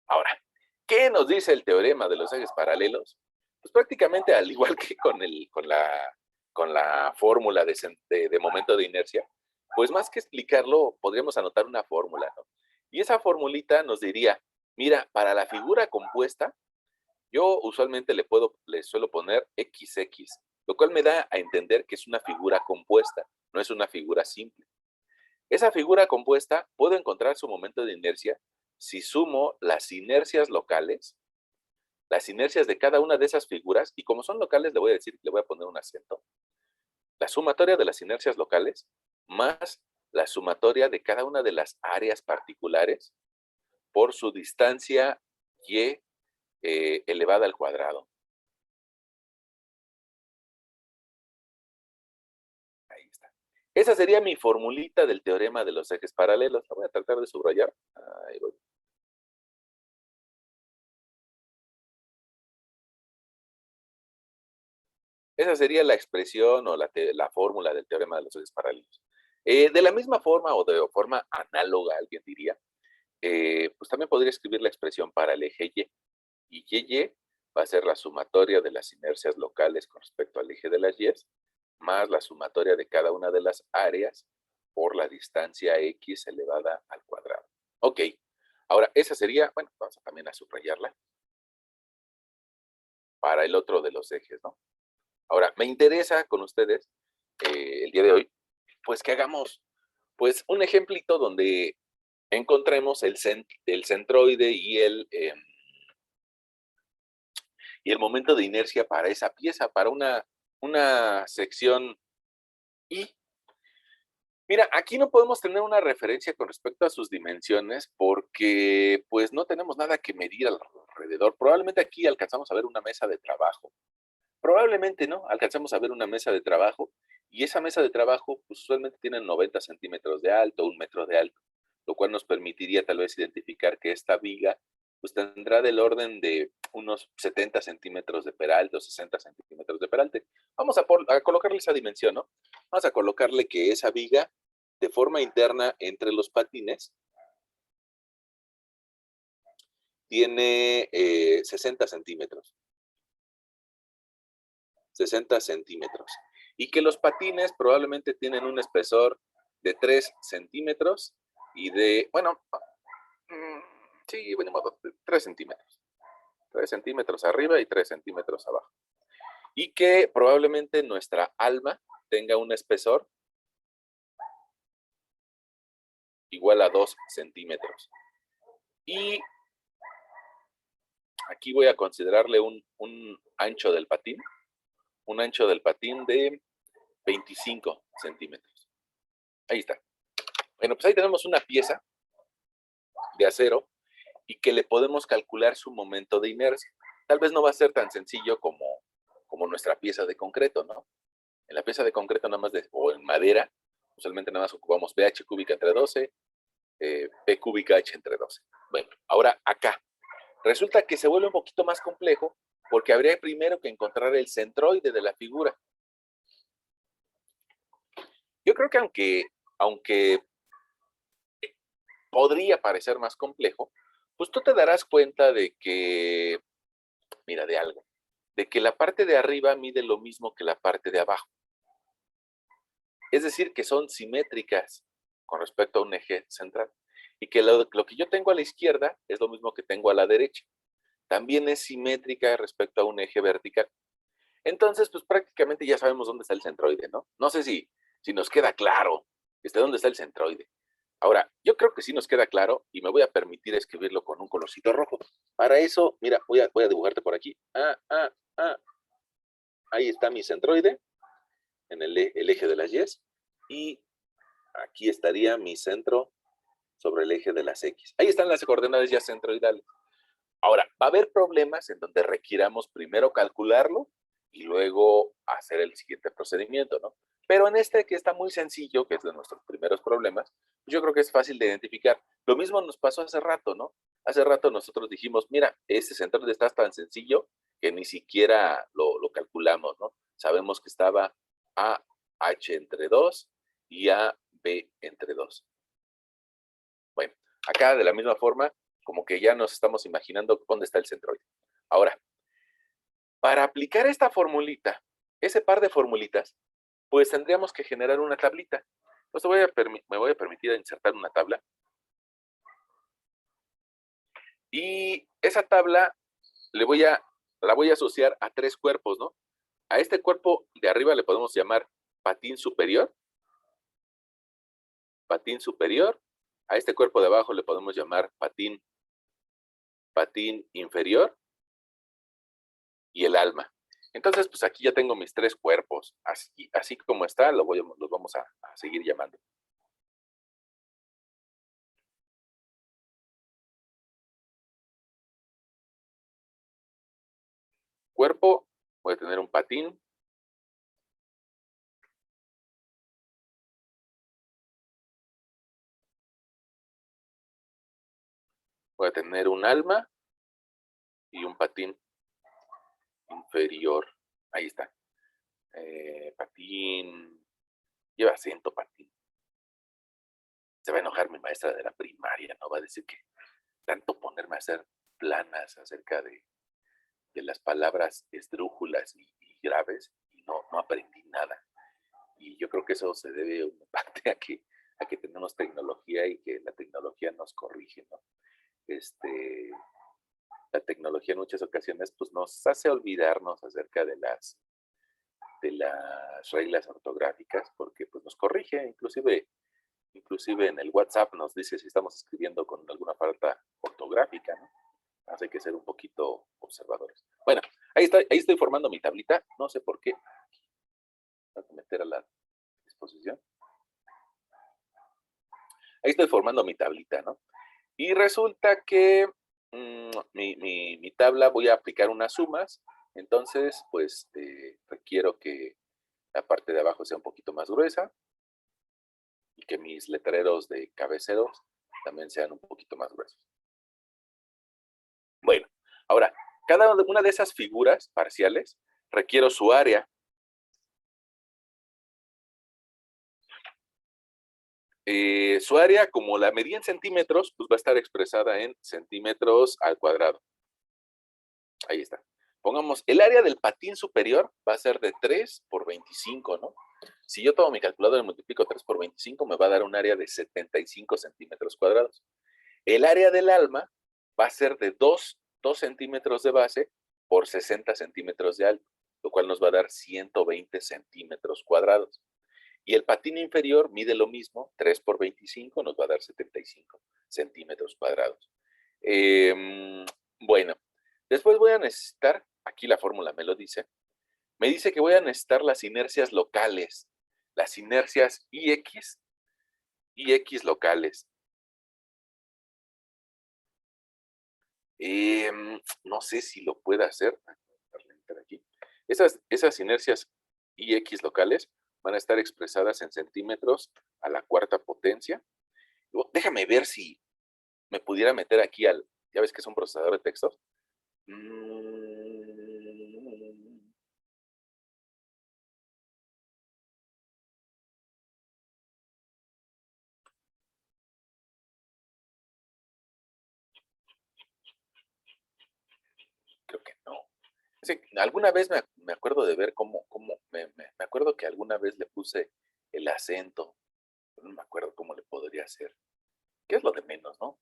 Ahora, ¿qué nos dice el teorema de los ejes paralelos? Pues prácticamente al igual que con la fórmula de momento de inercia, pues más que explicarlo, podríamos anotar una fórmula, ¿no? Y esa formulita nos diría, mira, para la figura compuesta, yo usualmente le suelo poner XX, lo cual me da a entender que es una figura compuesta, no es una figura simple. Esa figura compuesta puedo encontrar su momento de inercia si sumo las inercias locales, las inercias de cada una de esas figuras, y como son locales, le voy a poner un acento. La sumatoria de las inercias locales más la sumatoria de cada una de las áreas particulares por su distancia y elevada al cuadrado. Ahí está. Esa sería mi formulita del teorema de los ejes paralelos. La voy a tratar de subrayar. Ahí voy. Esa sería la expresión o la fórmula del teorema de los ejes paralelos. De la misma forma o de forma análoga, alguien diría, pues también podría escribir la expresión para el eje Y. Y Y va a ser la sumatoria de las inercias locales con respecto al eje de las Y, más la sumatoria de cada una de las áreas por la distancia X elevada al cuadrado. Ok, ahora esa sería, bueno, vamos también a subrayarla para el otro de los ejes, ¿no? Ahora, me interesa con ustedes el día de hoy, pues que hagamos pues un ejemplito donde encontremos el centroide y el momento de inercia para esa pieza, para una sección Y. Mira, aquí no podemos tener una referencia con respecto a sus dimensiones porque pues no tenemos nada que medir alrededor. Probablemente aquí alcanzamos a ver una mesa de trabajo. Probablemente no, alcanzamos a ver una mesa de trabajo y esa mesa de trabajo pues, usualmente tiene 90 centímetros de alto, 1 metro de alto, lo cual nos permitiría tal vez identificar que esta viga pues tendrá del orden de unos 70 centímetros de peralte o 60 centímetros de peralte. Vamos a colocarle esa dimensión, ¿no? Vamos a colocarle que esa viga de forma interna entre los patines tiene 60 centímetros. 60 centímetros. Y que los patines probablemente tienen un espesor de 3 centímetros y de, bueno, sí, bueno, 3 centímetros. 3 centímetros arriba y 3 centímetros abajo. Y que probablemente nuestra alma tenga un espesor igual a 2 centímetros. Y aquí voy a considerarle un ancho del patín. Un ancho del patín de 25 centímetros. Ahí está. Bueno, pues ahí tenemos una pieza de acero y que le podemos calcular su momento de inercia. Tal vez no va a ser tan sencillo como nuestra pieza de concreto, ¿no? En la pieza de concreto nada más o en madera, usualmente nada más ocupamos BH cúbica entre 12, P cúbica H entre 12. Bueno, ahora acá. Resulta que se vuelve un poquito más complejo porque habría primero que encontrar el centroide de la figura. Yo creo que aunque podría parecer más complejo, pues tú te darás cuenta de que, mira, de algo, de que la parte de arriba mide lo mismo que la parte de abajo. Es decir, que son simétricas con respecto a un eje central. Y que lo que yo tengo a la izquierda es lo mismo que tengo a la derecha. También es simétrica respecto a un eje vertical. Entonces, pues prácticamente ya sabemos dónde está el centroide, ¿no? No sé si nos queda claro dónde está el centroide. Ahora, yo creo que sí nos queda claro y me voy a permitir escribirlo con un colorcito rojo. Para eso, mira, voy a dibujarte por aquí. Ahí está mi centroide en el eje de las Y. Y aquí estaría mi centro sobre el eje de las X. Ahí están las coordenadas ya centroidales. Ahora, va a haber problemas en donde requiramos primero calcularlo y luego hacer el siguiente procedimiento, ¿no? Pero en este que está muy sencillo, que es de nuestros primeros problemas, yo creo que es fácil de identificar. Lo mismo nos pasó hace rato, ¿no? Hace rato nosotros dijimos, mira, este centroide está tan sencillo que ni siquiera lo calculamos, ¿no? Sabemos que estaba AH entre 2 y AB entre 2. Bueno, acá de la misma forma, como que ya nos estamos imaginando dónde está el centroide. Ahora, para aplicar esta formulita, ese par de formulitas, pues tendríamos que generar una tablita. Entonces me voy a permitir insertar una tabla. Y esa tabla la voy a asociar a 3 cuerpos, ¿no? A este cuerpo de arriba le podemos llamar patín superior. Patín superior. A este cuerpo de abajo le podemos llamar patín inferior. Y el alma. Entonces, pues aquí ya tengo mis 3 cuerpos. Así como está, los vamos a seguir llamando. Cuerpo, voy a tener un patín. Voy a tener un alma y un patín inferior. Ahí está. Patín. Lleva acento, patín. Se va a enojar mi maestra de la primaria, ¿no? Va a decir que tanto ponerme a hacer planas acerca de las palabras esdrújulas y graves y no aprendí nada. Y yo creo que eso se debe en parte a que tenemos tecnología y que la tecnología nos corrige, ¿no? La tecnología en muchas ocasiones pues nos hace olvidarnos acerca de las reglas ortográficas porque pues nos corrige, inclusive en el WhatsApp nos dice si estamos escribiendo con alguna falta ortográfica, ¿no? Así hay que ser un poquito observadores. Bueno, ahí estoy formando mi tablita, no sé por qué. Voy a meter a la disposición. Ahí estoy formando mi tablita, ¿no? Y resulta que mi tabla voy a aplicar unas sumas, entonces pues requiero que la parte de abajo sea un poquito más gruesa y que mis letreros de cabeceros también sean un poquito más gruesos. Bueno, ahora, cada una de esas figuras parciales requiero su área. Su área, como la medí en centímetros, pues va a estar expresada en centímetros al cuadrado. Ahí está. Pongamos, el área del patín superior va a ser de 3 por 25, ¿no? Si yo tomo mi calculadora y multiplico 3 por 25, me va a dar un área de 75 centímetros cuadrados. El área del alma va a ser de 2 centímetros de base por 60 centímetros de alto, lo cual nos va a dar 120 centímetros cuadrados. Y el patín inferior mide lo mismo, 3 por 25 nos va a dar 75 centímetros cuadrados. Bueno, después voy a necesitar, aquí la fórmula me lo dice, me dice que voy a necesitar las inercias locales, las inercias IX locales. No sé si lo pueda hacer. Aquí. Esas inercias IX locales van a estar expresadas en centímetros a la cuarta potencia. Déjame ver si me pudiera meter aquí ya ves que es un procesador de textos. Creo que no. Sí, alguna vez me acuerdo de ver me acuerdo que alguna vez le puse el acento, pero no me acuerdo cómo le podría hacer. ¿Qué es lo de menos, no?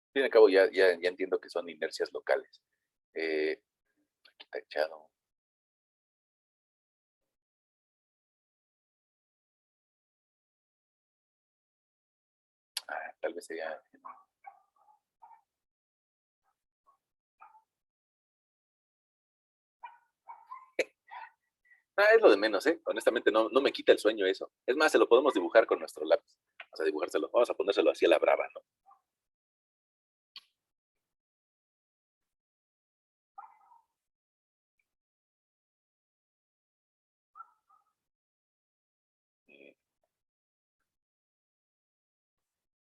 Al fin y al cabo ya entiendo que son inercias locales. Aquí está echado. Tal vez sería... es lo de menos, ¿eh? Honestamente no me quita el sueño eso. Es más, se lo podemos dibujar con nuestro lápiz. Vamos a dibujárselo, vamos a ponérselo así a la brava, ¿no?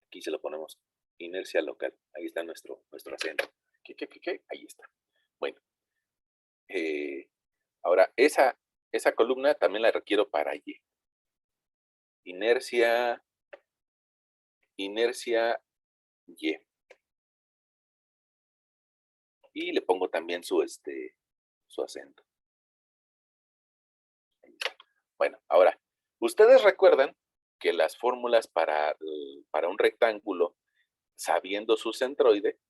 Aquí se lo ponemos inercia local. Ahí está nuestro acento. ¿Qué? Ahí está. Bueno, ahora esa columna también la requiero para Y. Inercia Y. Y le pongo también su acento. Bueno, ahora, ustedes recuerdan que las fórmulas para un rectángulo, sabiendo su centroide,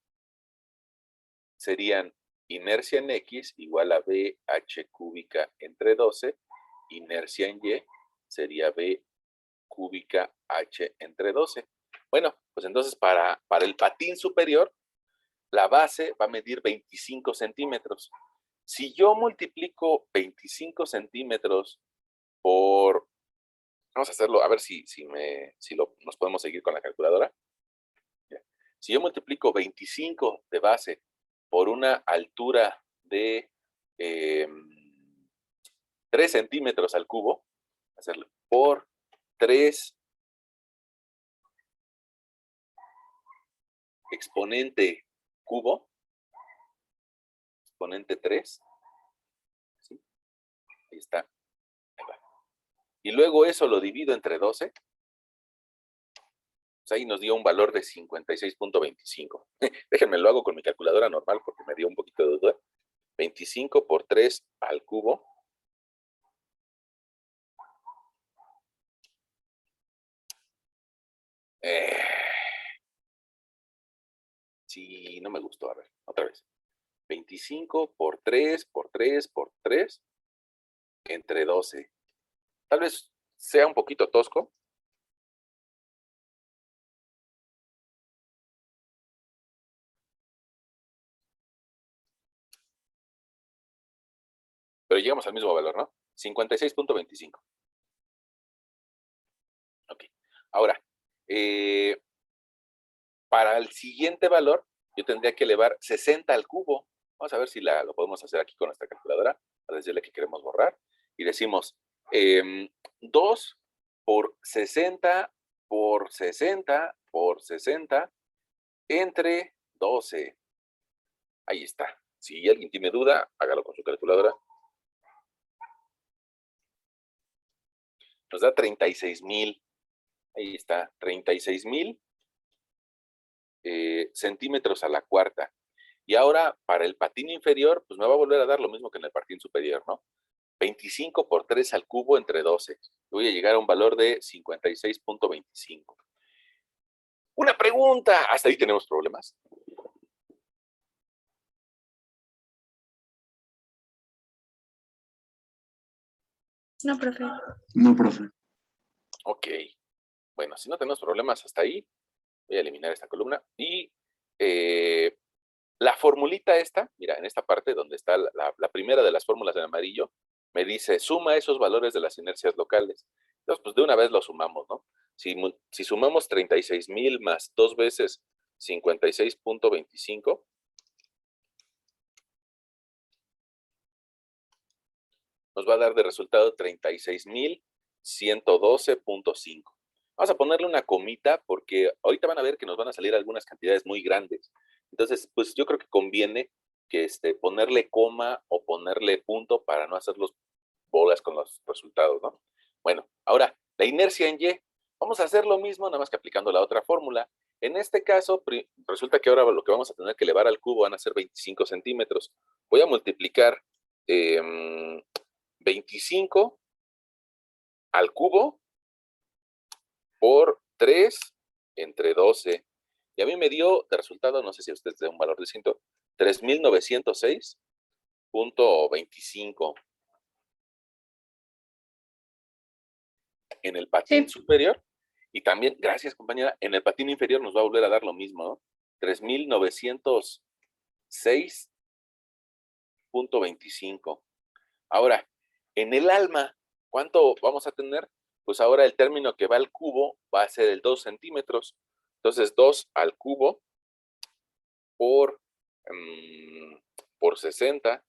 serían inercia en X igual a BH cúbica entre 12, inercia en Y sería B cúbica H entre 12. Bueno, pues entonces para el patín superior, la base va a medir 25 centímetros. Si yo multiplico 25 centímetros por, vamos a hacerlo, a ver si nos podemos seguir con la calculadora. Si yo multiplico 25 de base por una altura de 3 centímetros al cubo, hacerlo por 3 exponente cubo, exponente 3, ¿sí? Ahí está. Ahí va. Y luego eso lo divido entre 12. Pues ahí nos dio un valor de 56.25. Déjenme lo hago con mi calculadora normal porque me dio un poquito de duda. 25 por 3 al cubo. Sí, no me gustó. A ver, otra vez. 25 por 3 por 3 por 3 entre 12. Tal vez sea un poquito tosco. Pero llegamos al mismo valor, ¿no? 56.25. Ok. Ahora, para el siguiente valor, yo tendría que elevar 60 al cubo. Vamos a ver si lo podemos hacer aquí con nuestra calculadora, para decirle que queremos borrar. Y decimos 2 por 60 por 60 por 60 entre 12. Ahí está. Si alguien tiene duda, hágalo con su calculadora. Nos da 36,000. Ahí está, 36,000 centímetros a la cuarta. Y ahora, para el patín inferior, pues me va a volver a dar lo mismo que en el patín superior, ¿no? 25 por 3 al cubo entre 12. Voy a llegar a un valor de 56.25. Una pregunta. ¿Hasta ahí tenemos problemas? No, profe. No, profe. Ok. Bueno, si no tenemos problemas hasta ahí, voy a eliminar esta columna. Y la formulita esta, mira, en esta parte donde está la primera de las fórmulas en amarillo, me dice, suma esos valores de las inercias locales. Entonces, pues de una vez lo sumamos, ¿no? Si sumamos 36,000 más 2 veces 56.25, nos va a dar de resultado 36,112.5. Vamos a ponerle una comita porque ahorita van a ver que nos van a salir algunas cantidades muy grandes. Entonces, pues yo creo que conviene que ponerle coma o ponerle punto para no hacer los bolas con los resultados, ¿no? Bueno, ahora, la inercia en Y. Vamos a hacer lo mismo, nada más que aplicando la otra fórmula. En este caso, resulta que ahora lo que vamos a tener que elevar al cubo van a ser 25 centímetros. Voy a multiplicar 25 al cubo por 3 entre 12. Y a mí me dio de resultado, no sé si a ustedes den un valor distinto, 3,906.25. En el patín superior, y también, gracias compañera, en el patín inferior nos va a volver a dar lo mismo, ¿no? 3,906.25. Ahora, en el alma, ¿cuánto vamos a tener? Pues ahora el término que va al cubo va a ser el 2 centímetros. Entonces, 2 al cubo por 60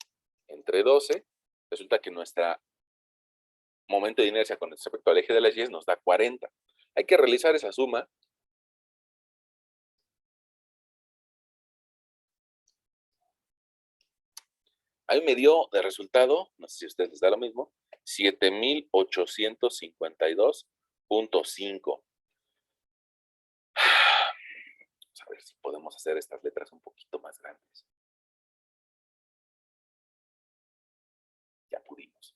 entre 12. Resulta que nuestro momento de inercia con respecto al eje de las Y nos da 40. Hay que realizar esa suma. A mí me dio de resultado, no sé si a ustedes les da lo mismo, 7852.5. Vamos a ver si podemos hacer estas letras un poquito más grandes. Ya pudimos.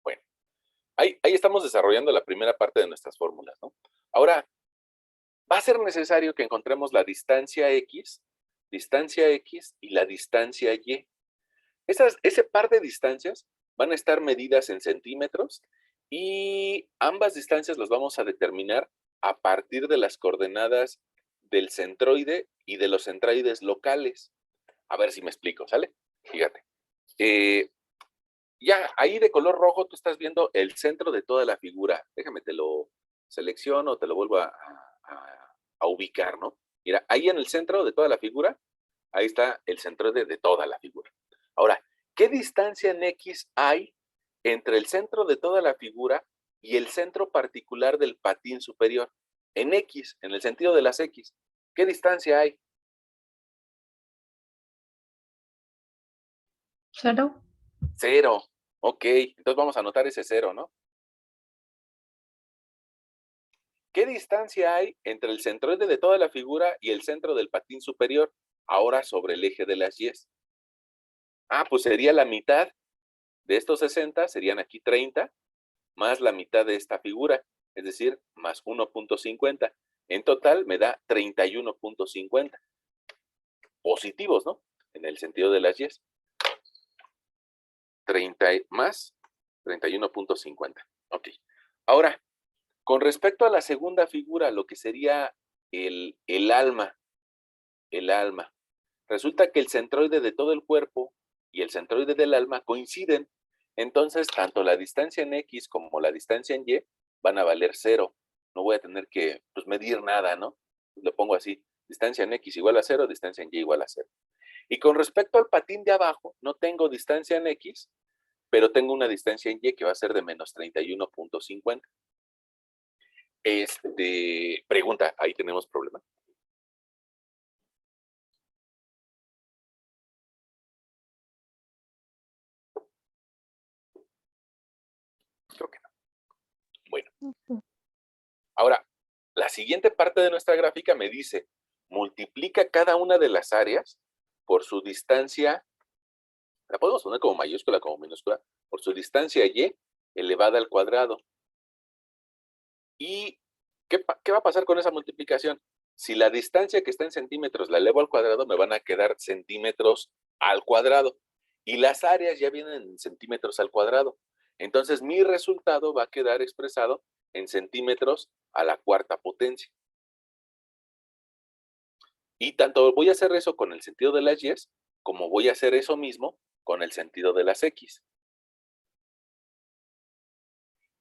Bueno, ahí estamos desarrollando la primera parte de nuestras fórmulas, ¿no? Ahora, va a ser necesario que encontremos la distancia X y la distancia Y. Ese par de distancias van a estar medidas en centímetros y ambas distancias las vamos a determinar a partir de las coordenadas del centroide y de los centroides locales. A ver si me explico, ¿sale? Fíjate. Ya ahí de color rojo tú estás viendo el centro de toda la figura. Déjame, te lo selecciono, te lo vuelvo a ubicar, ¿no? Mira, ahí en el centro de toda la figura, ahí está el centroide de toda la figura. Ahora, ¿qué distancia en X hay entre el centro de toda la figura y el centro particular del patín superior? En X, en el sentido de las X. ¿Qué distancia hay? 0. 0. Ok, entonces vamos a anotar ese 0, ¿no? ¿Qué distancia hay entre el centroide de toda la figura y el centro del patín superior? Ahora sobre el eje de las Y. Pues sería la mitad de estos 60, serían aquí 30, más la mitad de esta figura, es decir, más 1.50. En total me da 31.50. Positivos, ¿no? En el sentido de las Y. 30 más 31.50. Ok. Ahora, con respecto a la segunda figura, lo que sería el alma, resulta que el centroide de todo el cuerpo y el centroide del alma coinciden. Entonces, tanto la distancia en X como la distancia en Y van a valer 0. No voy a tener que medir nada, ¿no? Lo pongo así, distancia en X igual a 0, distancia en Y igual a 0. Y con respecto al patín de abajo, no tengo distancia en X, pero tengo una distancia en Y que va a ser de menos 31.50. Pregunta, ahí tenemos problema. Creo que no. Bueno. Ahora, la siguiente parte de nuestra gráfica me dice, multiplica cada una de las áreas por su distancia, la podemos poner como mayúscula, como minúscula, por su distancia Y elevada al cuadrado. ¿Y qué va a pasar con esa multiplicación? Si la distancia que está en centímetros la elevo al cuadrado, me van a quedar centímetros al cuadrado. Y las áreas ya vienen en centímetros al cuadrado. Entonces, mi resultado va a quedar expresado en centímetros a la cuarta potencia. Y tanto voy a hacer eso con el sentido de las Y, como voy a hacer eso mismo con el sentido de las X.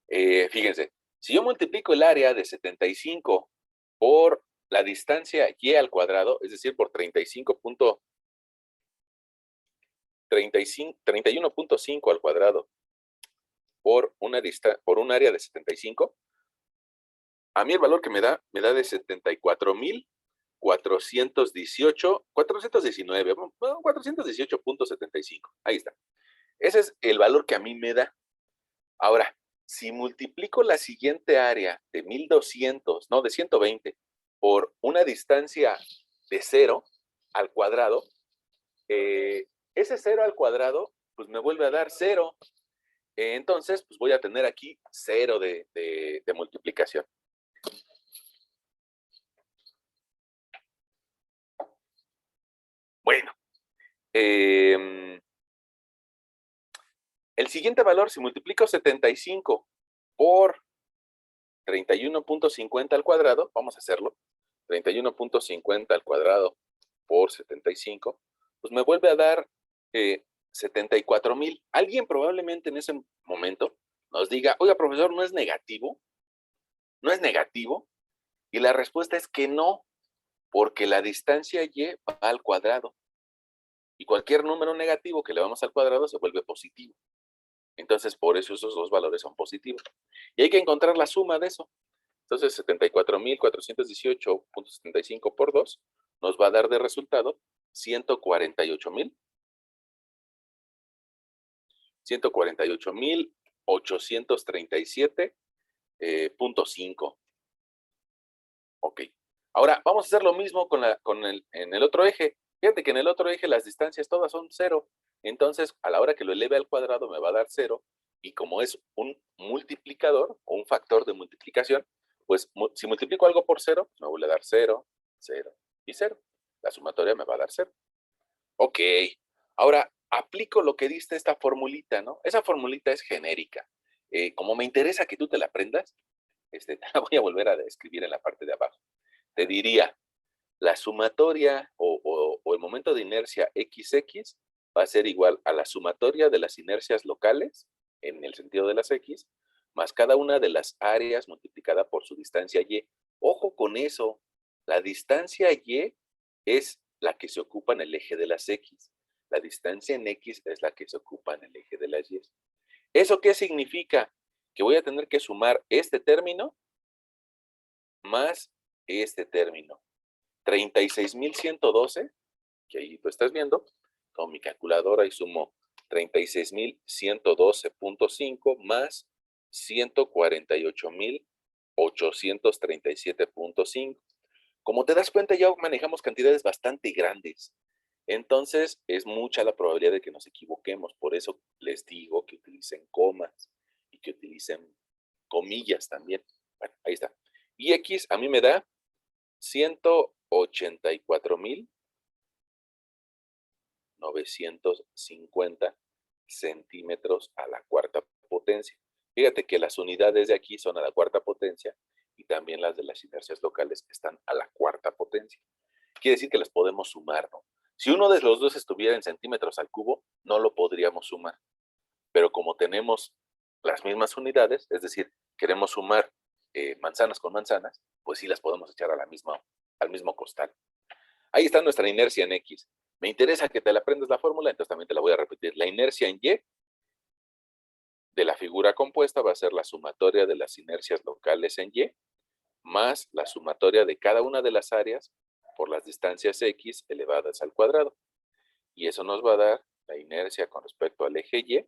Fíjense, si yo multiplico el área de 75 por la distancia Y al cuadrado, es decir, por 31.5 al cuadrado por un área de 75, a mí el valor que me da de 418.75. Ahí está. Ese es el valor que a mí me da. Ahora, si multiplico la siguiente área de 1200, no, de 120, por una distancia de 0 al cuadrado, ese 0 al cuadrado, pues me vuelve a dar 0. Entonces, pues voy a tener aquí 0 de multiplicación. Bueno, el siguiente valor, si multiplico 75 por 31.50 al cuadrado, vamos a hacerlo, 31.50 al cuadrado por 75, pues me vuelve a dar 74,000. Alguien probablemente en ese momento nos diga, oiga, profesor, ¿no es negativo? ¿No es negativo? Y la respuesta es que no, porque la distancia Y va al cuadrado. Y cualquier número negativo que le vamos al cuadrado se vuelve positivo. Entonces, por eso esos dos valores son positivos. Y hay que encontrar la suma de eso. Entonces, 74.418.75 por 2 nos va a dar de resultado 148.837.5. Ok. Ahora, vamos a hacer lo mismo en el otro eje. Fíjate que en el otro eje las distancias todas son 0. Entonces, a la hora que lo eleve al cuadrado me va a dar 0. Y como es un multiplicador o un factor de multiplicación, pues si multiplico algo por 0, me vuelve a dar 0, 0 y 0. La sumatoria me va a dar 0. Ok. Ahora, aplico lo que diste esta formulita, ¿no? Esa formulita es genérica. Como me interesa que tú te la aprendas, te la voy a volver a describir en la parte de abajo. Te diría, la sumatoria o el momento de inercia XX va a ser igual a la sumatoria de las inercias locales, en el sentido de las X, más cada una de las áreas multiplicada por su distancia Y. Ojo con eso, la distancia Y es la que se ocupa en el eje de las X. La distancia en X es la que se ocupa en el eje de las Y. ¿Eso qué significa? Que voy a tener que sumar este término más este término. 36.112, que ahí tú estás viendo, con mi calculadora y sumo 36.112.5 más 148.837.5. Como te das cuenta, ya manejamos cantidades bastante grandes. Entonces, es mucha la probabilidad de que nos equivoquemos. Por eso les digo que utilicen comas y que utilicen comillas también. Bueno, ahí está. Y X a mí me da 184.950 centímetros a la cuarta potencia. Fíjate que las unidades de aquí son a la cuarta potencia y también las de las inercias locales están a la cuarta potencia. Quiere decir que las podemos sumar, ¿no? Si uno de los dos estuviera en centímetros al cubo, no lo podríamos sumar. Pero como tenemos las mismas unidades, es decir, queremos sumar manzanas con manzanas, pues sí las podemos echar al mismo costal. Ahí está nuestra inercia en X. Me interesa que te la aprendas la fórmula, entonces también te la voy a repetir. La inercia en Y de la figura compuesta va a ser la sumatoria de las inercias locales en Y más la sumatoria de cada una de las áreas por las distancias X elevadas al cuadrado. Y eso nos va a dar la inercia con respecto al eje Y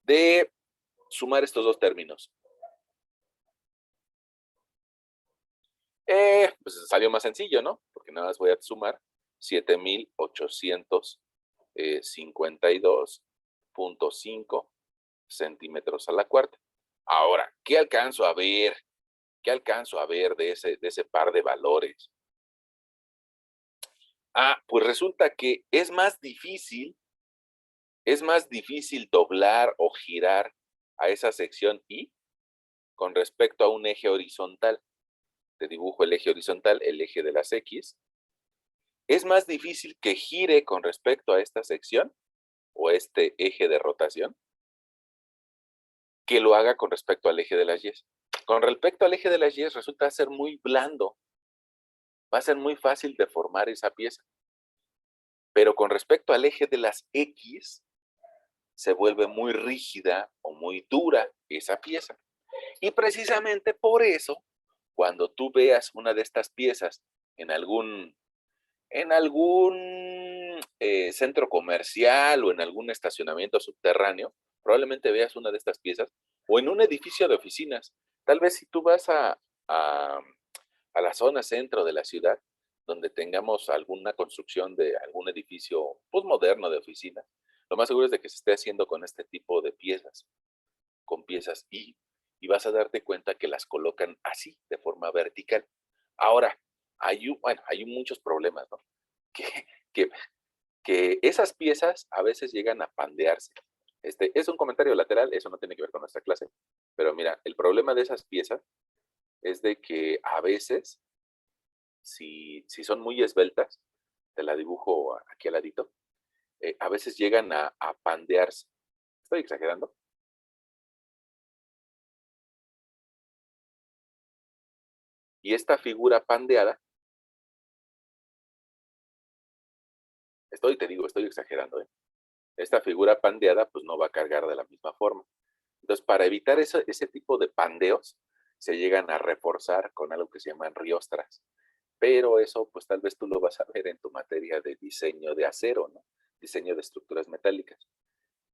de sumar estos dos términos. Pues salió más sencillo, ¿no? Porque nada más voy a sumar 7.852.5 centímetros a la cuarta. Ahora, ¿qué alcanzo a ver? ¿Qué alcanzo a ver de ese par de valores? Pues resulta que es más difícil doblar o girar a esa sección Y con respecto a un eje horizontal. Te dibujo el eje horizontal, el eje de las X. Es más difícil que gire con respecto a esta sección o este eje de rotación que lo haga con respecto al eje de las Y. Con respecto al eje de las Y resulta ser muy blando. Va a ser muy fácil deformar esa pieza. Pero con respecto al eje de las X, se vuelve muy rígida o muy dura esa pieza. Y precisamente por eso, cuando tú veas una de estas piezas en algún centro comercial o en algún estacionamiento subterráneo, probablemente veas una de estas piezas, o en un edificio de oficinas. Tal vez si tú vas a la zona centro de la ciudad, donde tengamos alguna construcción de algún edificio pues, moderno de oficina, lo más seguro es de que se esté haciendo con este tipo de piezas, con piezas y vas a darte cuenta que las colocan así, de forma vertical. Ahora, hay muchos problemas, ¿no? Que, que esas piezas a veces llegan a pandearse. Es un comentario lateral, eso no tiene que ver con nuestra clase, pero mira, el problema de esas piezas es de que a veces, si son muy esbeltas, te la dibujo aquí al ladito, a veces llegan a pandearse. ¿Estoy exagerando? Y esta figura pandeada, estoy exagerando, ¿eh? Esta figura pandeada pues no va a cargar de la misma forma. Entonces, para evitar ese tipo de pandeos, se llegan a reforzar con algo que se llaman riostras. Pero eso, pues tal vez tú lo vas a ver en tu materia de diseño de acero, ¿no? Diseño de estructuras metálicas.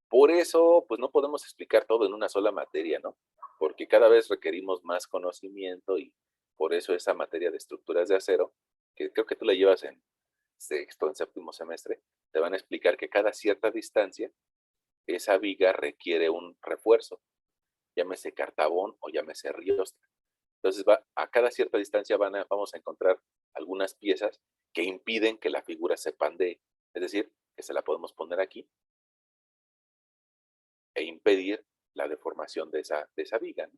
Por eso, pues no podemos explicar todo en una sola materia, ¿no? Porque cada vez requerimos más conocimiento y por eso esa materia de estructuras de acero, que creo que tú la llevas en sexto, en séptimo semestre, te van a explicar que cada cierta distancia, esa viga requiere un refuerzo, llámese cartabón o llámese riostra. Entonces, a cada cierta distancia vamos a encontrar algunas piezas que impiden que la figura se pandee. Es decir, que se la podemos poner aquí e impedir la deformación de esa viga, ¿no?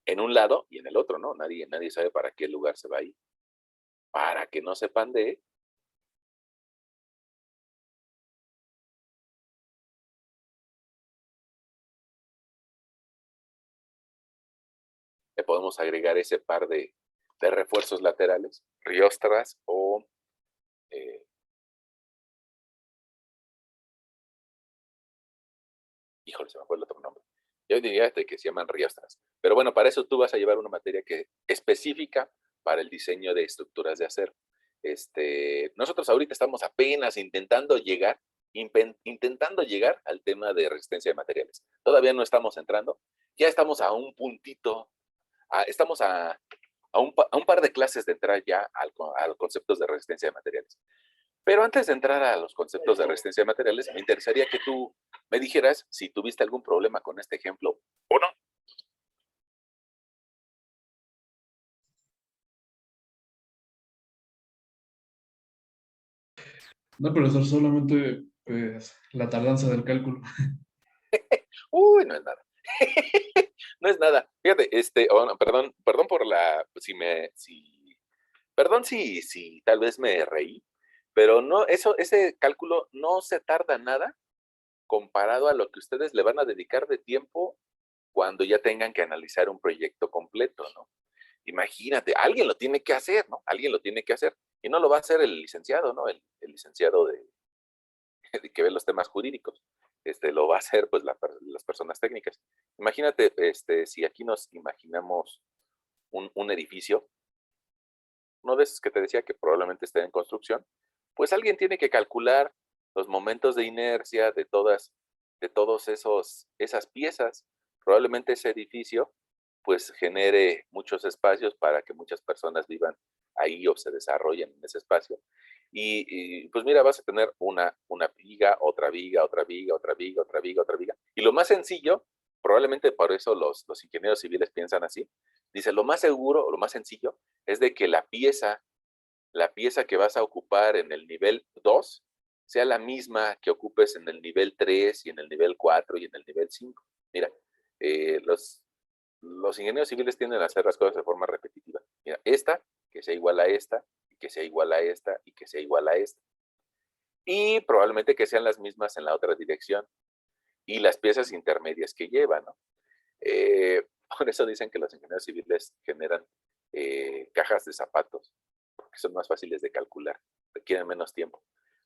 En un lado y en el otro, ¿no? Nadie sabe para qué lugar se va a ir. Para que no se pandee, le podemos agregar ese par de refuerzos laterales, riostras o híjole, se me fue el otro nombre. Yo diría que se llaman riostras. Pero bueno, para eso tú vas a llevar una materia que específica para el diseño de estructuras de acero. Nosotros ahorita estamos apenas intentando llegar al tema de resistencia de materiales. Todavía no estamos entrando. Ya estamos a un puntito, estamos a un par de clases de entrar ya a los conceptos de resistencia de materiales. Pero antes de entrar a los conceptos de resistencia de materiales, me interesaría que tú me dijeras si tuviste algún problema con este ejemplo o no. No, profesor, solamente pues, la tardanza del cálculo. Uy, no es nada. No es nada. Fíjate, no, perdón por perdón si tal vez me reí, pero no, ese cálculo no se tarda nada comparado a lo que ustedes le van a dedicar de tiempo cuando ya tengan que analizar un proyecto completo, ¿no? Imagínate, alguien lo tiene que hacer, ¿no? Alguien lo tiene que hacer. Y no lo va a hacer el licenciado, ¿no? El licenciado de que ve los temas jurídicos. Lo va a hacer, pues, las personas técnicas. Imagínate, si aquí nos imaginamos un edificio, uno de esos que te decía que probablemente esté en construcción, pues alguien tiene que calcular los momentos de inercia de todos esas piezas. Probablemente ese edificio pues genere muchos espacios para que muchas personas vivan ahí o se desarrollen en ese espacio. Pues mira, vas a tener una viga, otra viga, otra viga, otra viga, otra viga, otra viga. Y lo más sencillo, probablemente por eso los ingenieros civiles piensan así, dice, lo más seguro, o lo más sencillo, es de que la pieza que vas a ocupar en el nivel 2 sea la misma que ocupes en el nivel 3 y en el nivel 4 y en el nivel 5. Mira, los ingenieros civiles tienden a hacer las cosas de forma repetitiva. Mira, esta, que sea igual a esta, y que sea igual a esta, y que sea igual a esta. Y probablemente que sean las mismas en la otra dirección. Y las piezas intermedias que llevan, ¿no? Por eso dicen que los ingenieros civiles generan cajas de zapatos, porque son más fáciles de calcular, requieren menos tiempo.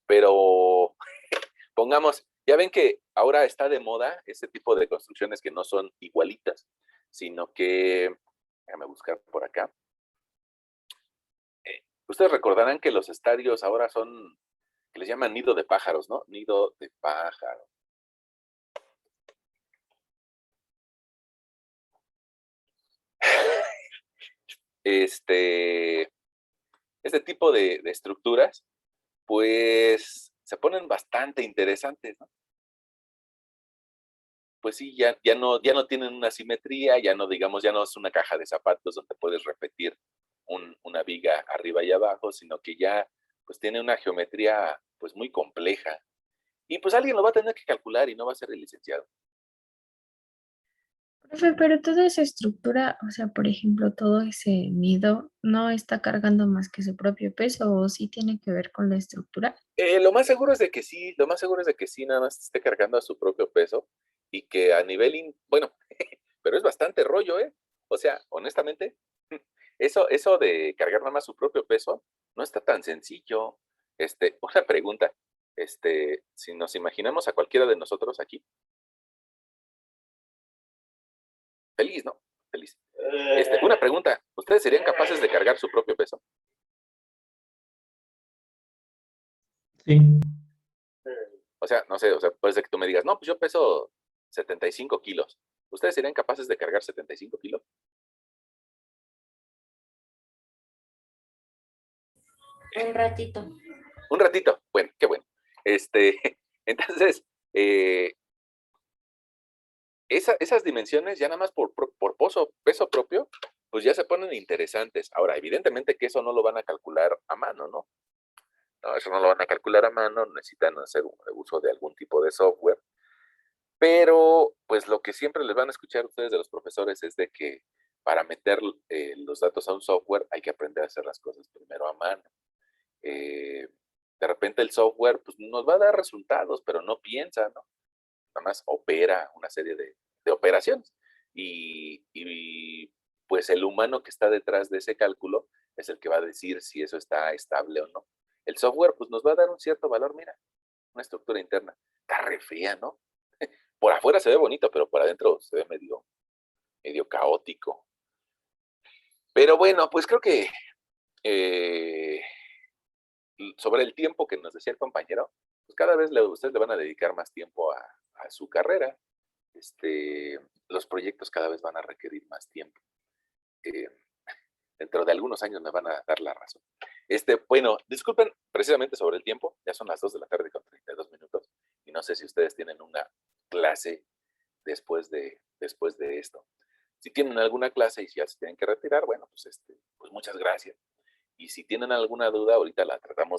Pero pongamos, ya ven que ahora está de moda ese tipo de construcciones que no son igualitas, sino que, déjame buscar por acá. Ustedes recordarán que los estadios ahora son, que les llaman nido de pájaros, ¿no? Nido de pájaro. Este tipo de estructuras, pues se ponen bastante interesantes, ¿no? Pues sí, ya no tienen una simetría, ya no, digamos, ya no es una caja de zapatos donde puedes repetir una viga arriba y abajo, sino que ya pues tiene una geometría pues muy compleja. Y pues alguien lo va a tener que calcular y no va a ser el licenciado. Profe, pero toda esa estructura, o sea, por ejemplo, todo ese nido, ¿no está cargando más que su propio peso o sí tiene que ver con la estructura? Lo más seguro es de que sí, lo más seguro es de que sí, nada más esté cargando a su propio peso y que a nivel, bueno, pero es bastante rollo, ¿eh? O sea, honestamente, eso de cargar nada más su propio peso no está tan sencillo. Una pregunta, si nos imaginamos a cualquiera de nosotros aquí, feliz, ¿no? Feliz. Una pregunta, ¿ustedes serían capaces de cargar su propio peso? Sí, O sea, no sé, o sea, puede ser que tú me digas, no, pues yo peso 75 kilos. ¿Ustedes serían capaces de cargar 75 kilos? Un ratito. Un ratito. Bueno, qué bueno. Entonces, esas dimensiones ya nada más por peso propio, pues ya se ponen interesantes. Ahora, evidentemente que eso no lo van a calcular a mano, ¿no? No, eso no lo van a calcular a mano, necesitan hacer uso de algún tipo de software. Pero, pues lo que siempre les van a escuchar ustedes de los profesores es de que para meter los datos a un software hay que aprender a hacer las cosas primero a mano. De repente el software pues, nos va a dar resultados, pero no piensa, ¿no? Nada más opera una serie de operaciones. Y pues el humano que está detrás de ese cálculo es el que va a decir si eso está estable o no. El software pues nos va a dar un cierto valor, mira, una estructura interna. Está re fea, ¿no? Por afuera se ve bonito, pero por adentro se ve medio caótico. Pero bueno, pues creo que sobre el tiempo que nos decía el compañero, pues cada vez ustedes le van a dedicar más tiempo a su carrera. Los proyectos cada vez van a requerir más tiempo. Dentro de algunos años me van a dar la razón. Bueno, disculpen precisamente sobre el tiempo, ya son las 2 de la tarde con 32 minutos y no sé si ustedes tienen una clase después de esto. Si tienen alguna clase y ya se tienen que retirar, bueno, pues, pues muchas gracias. Y si tienen alguna duda, ahorita la tratamos de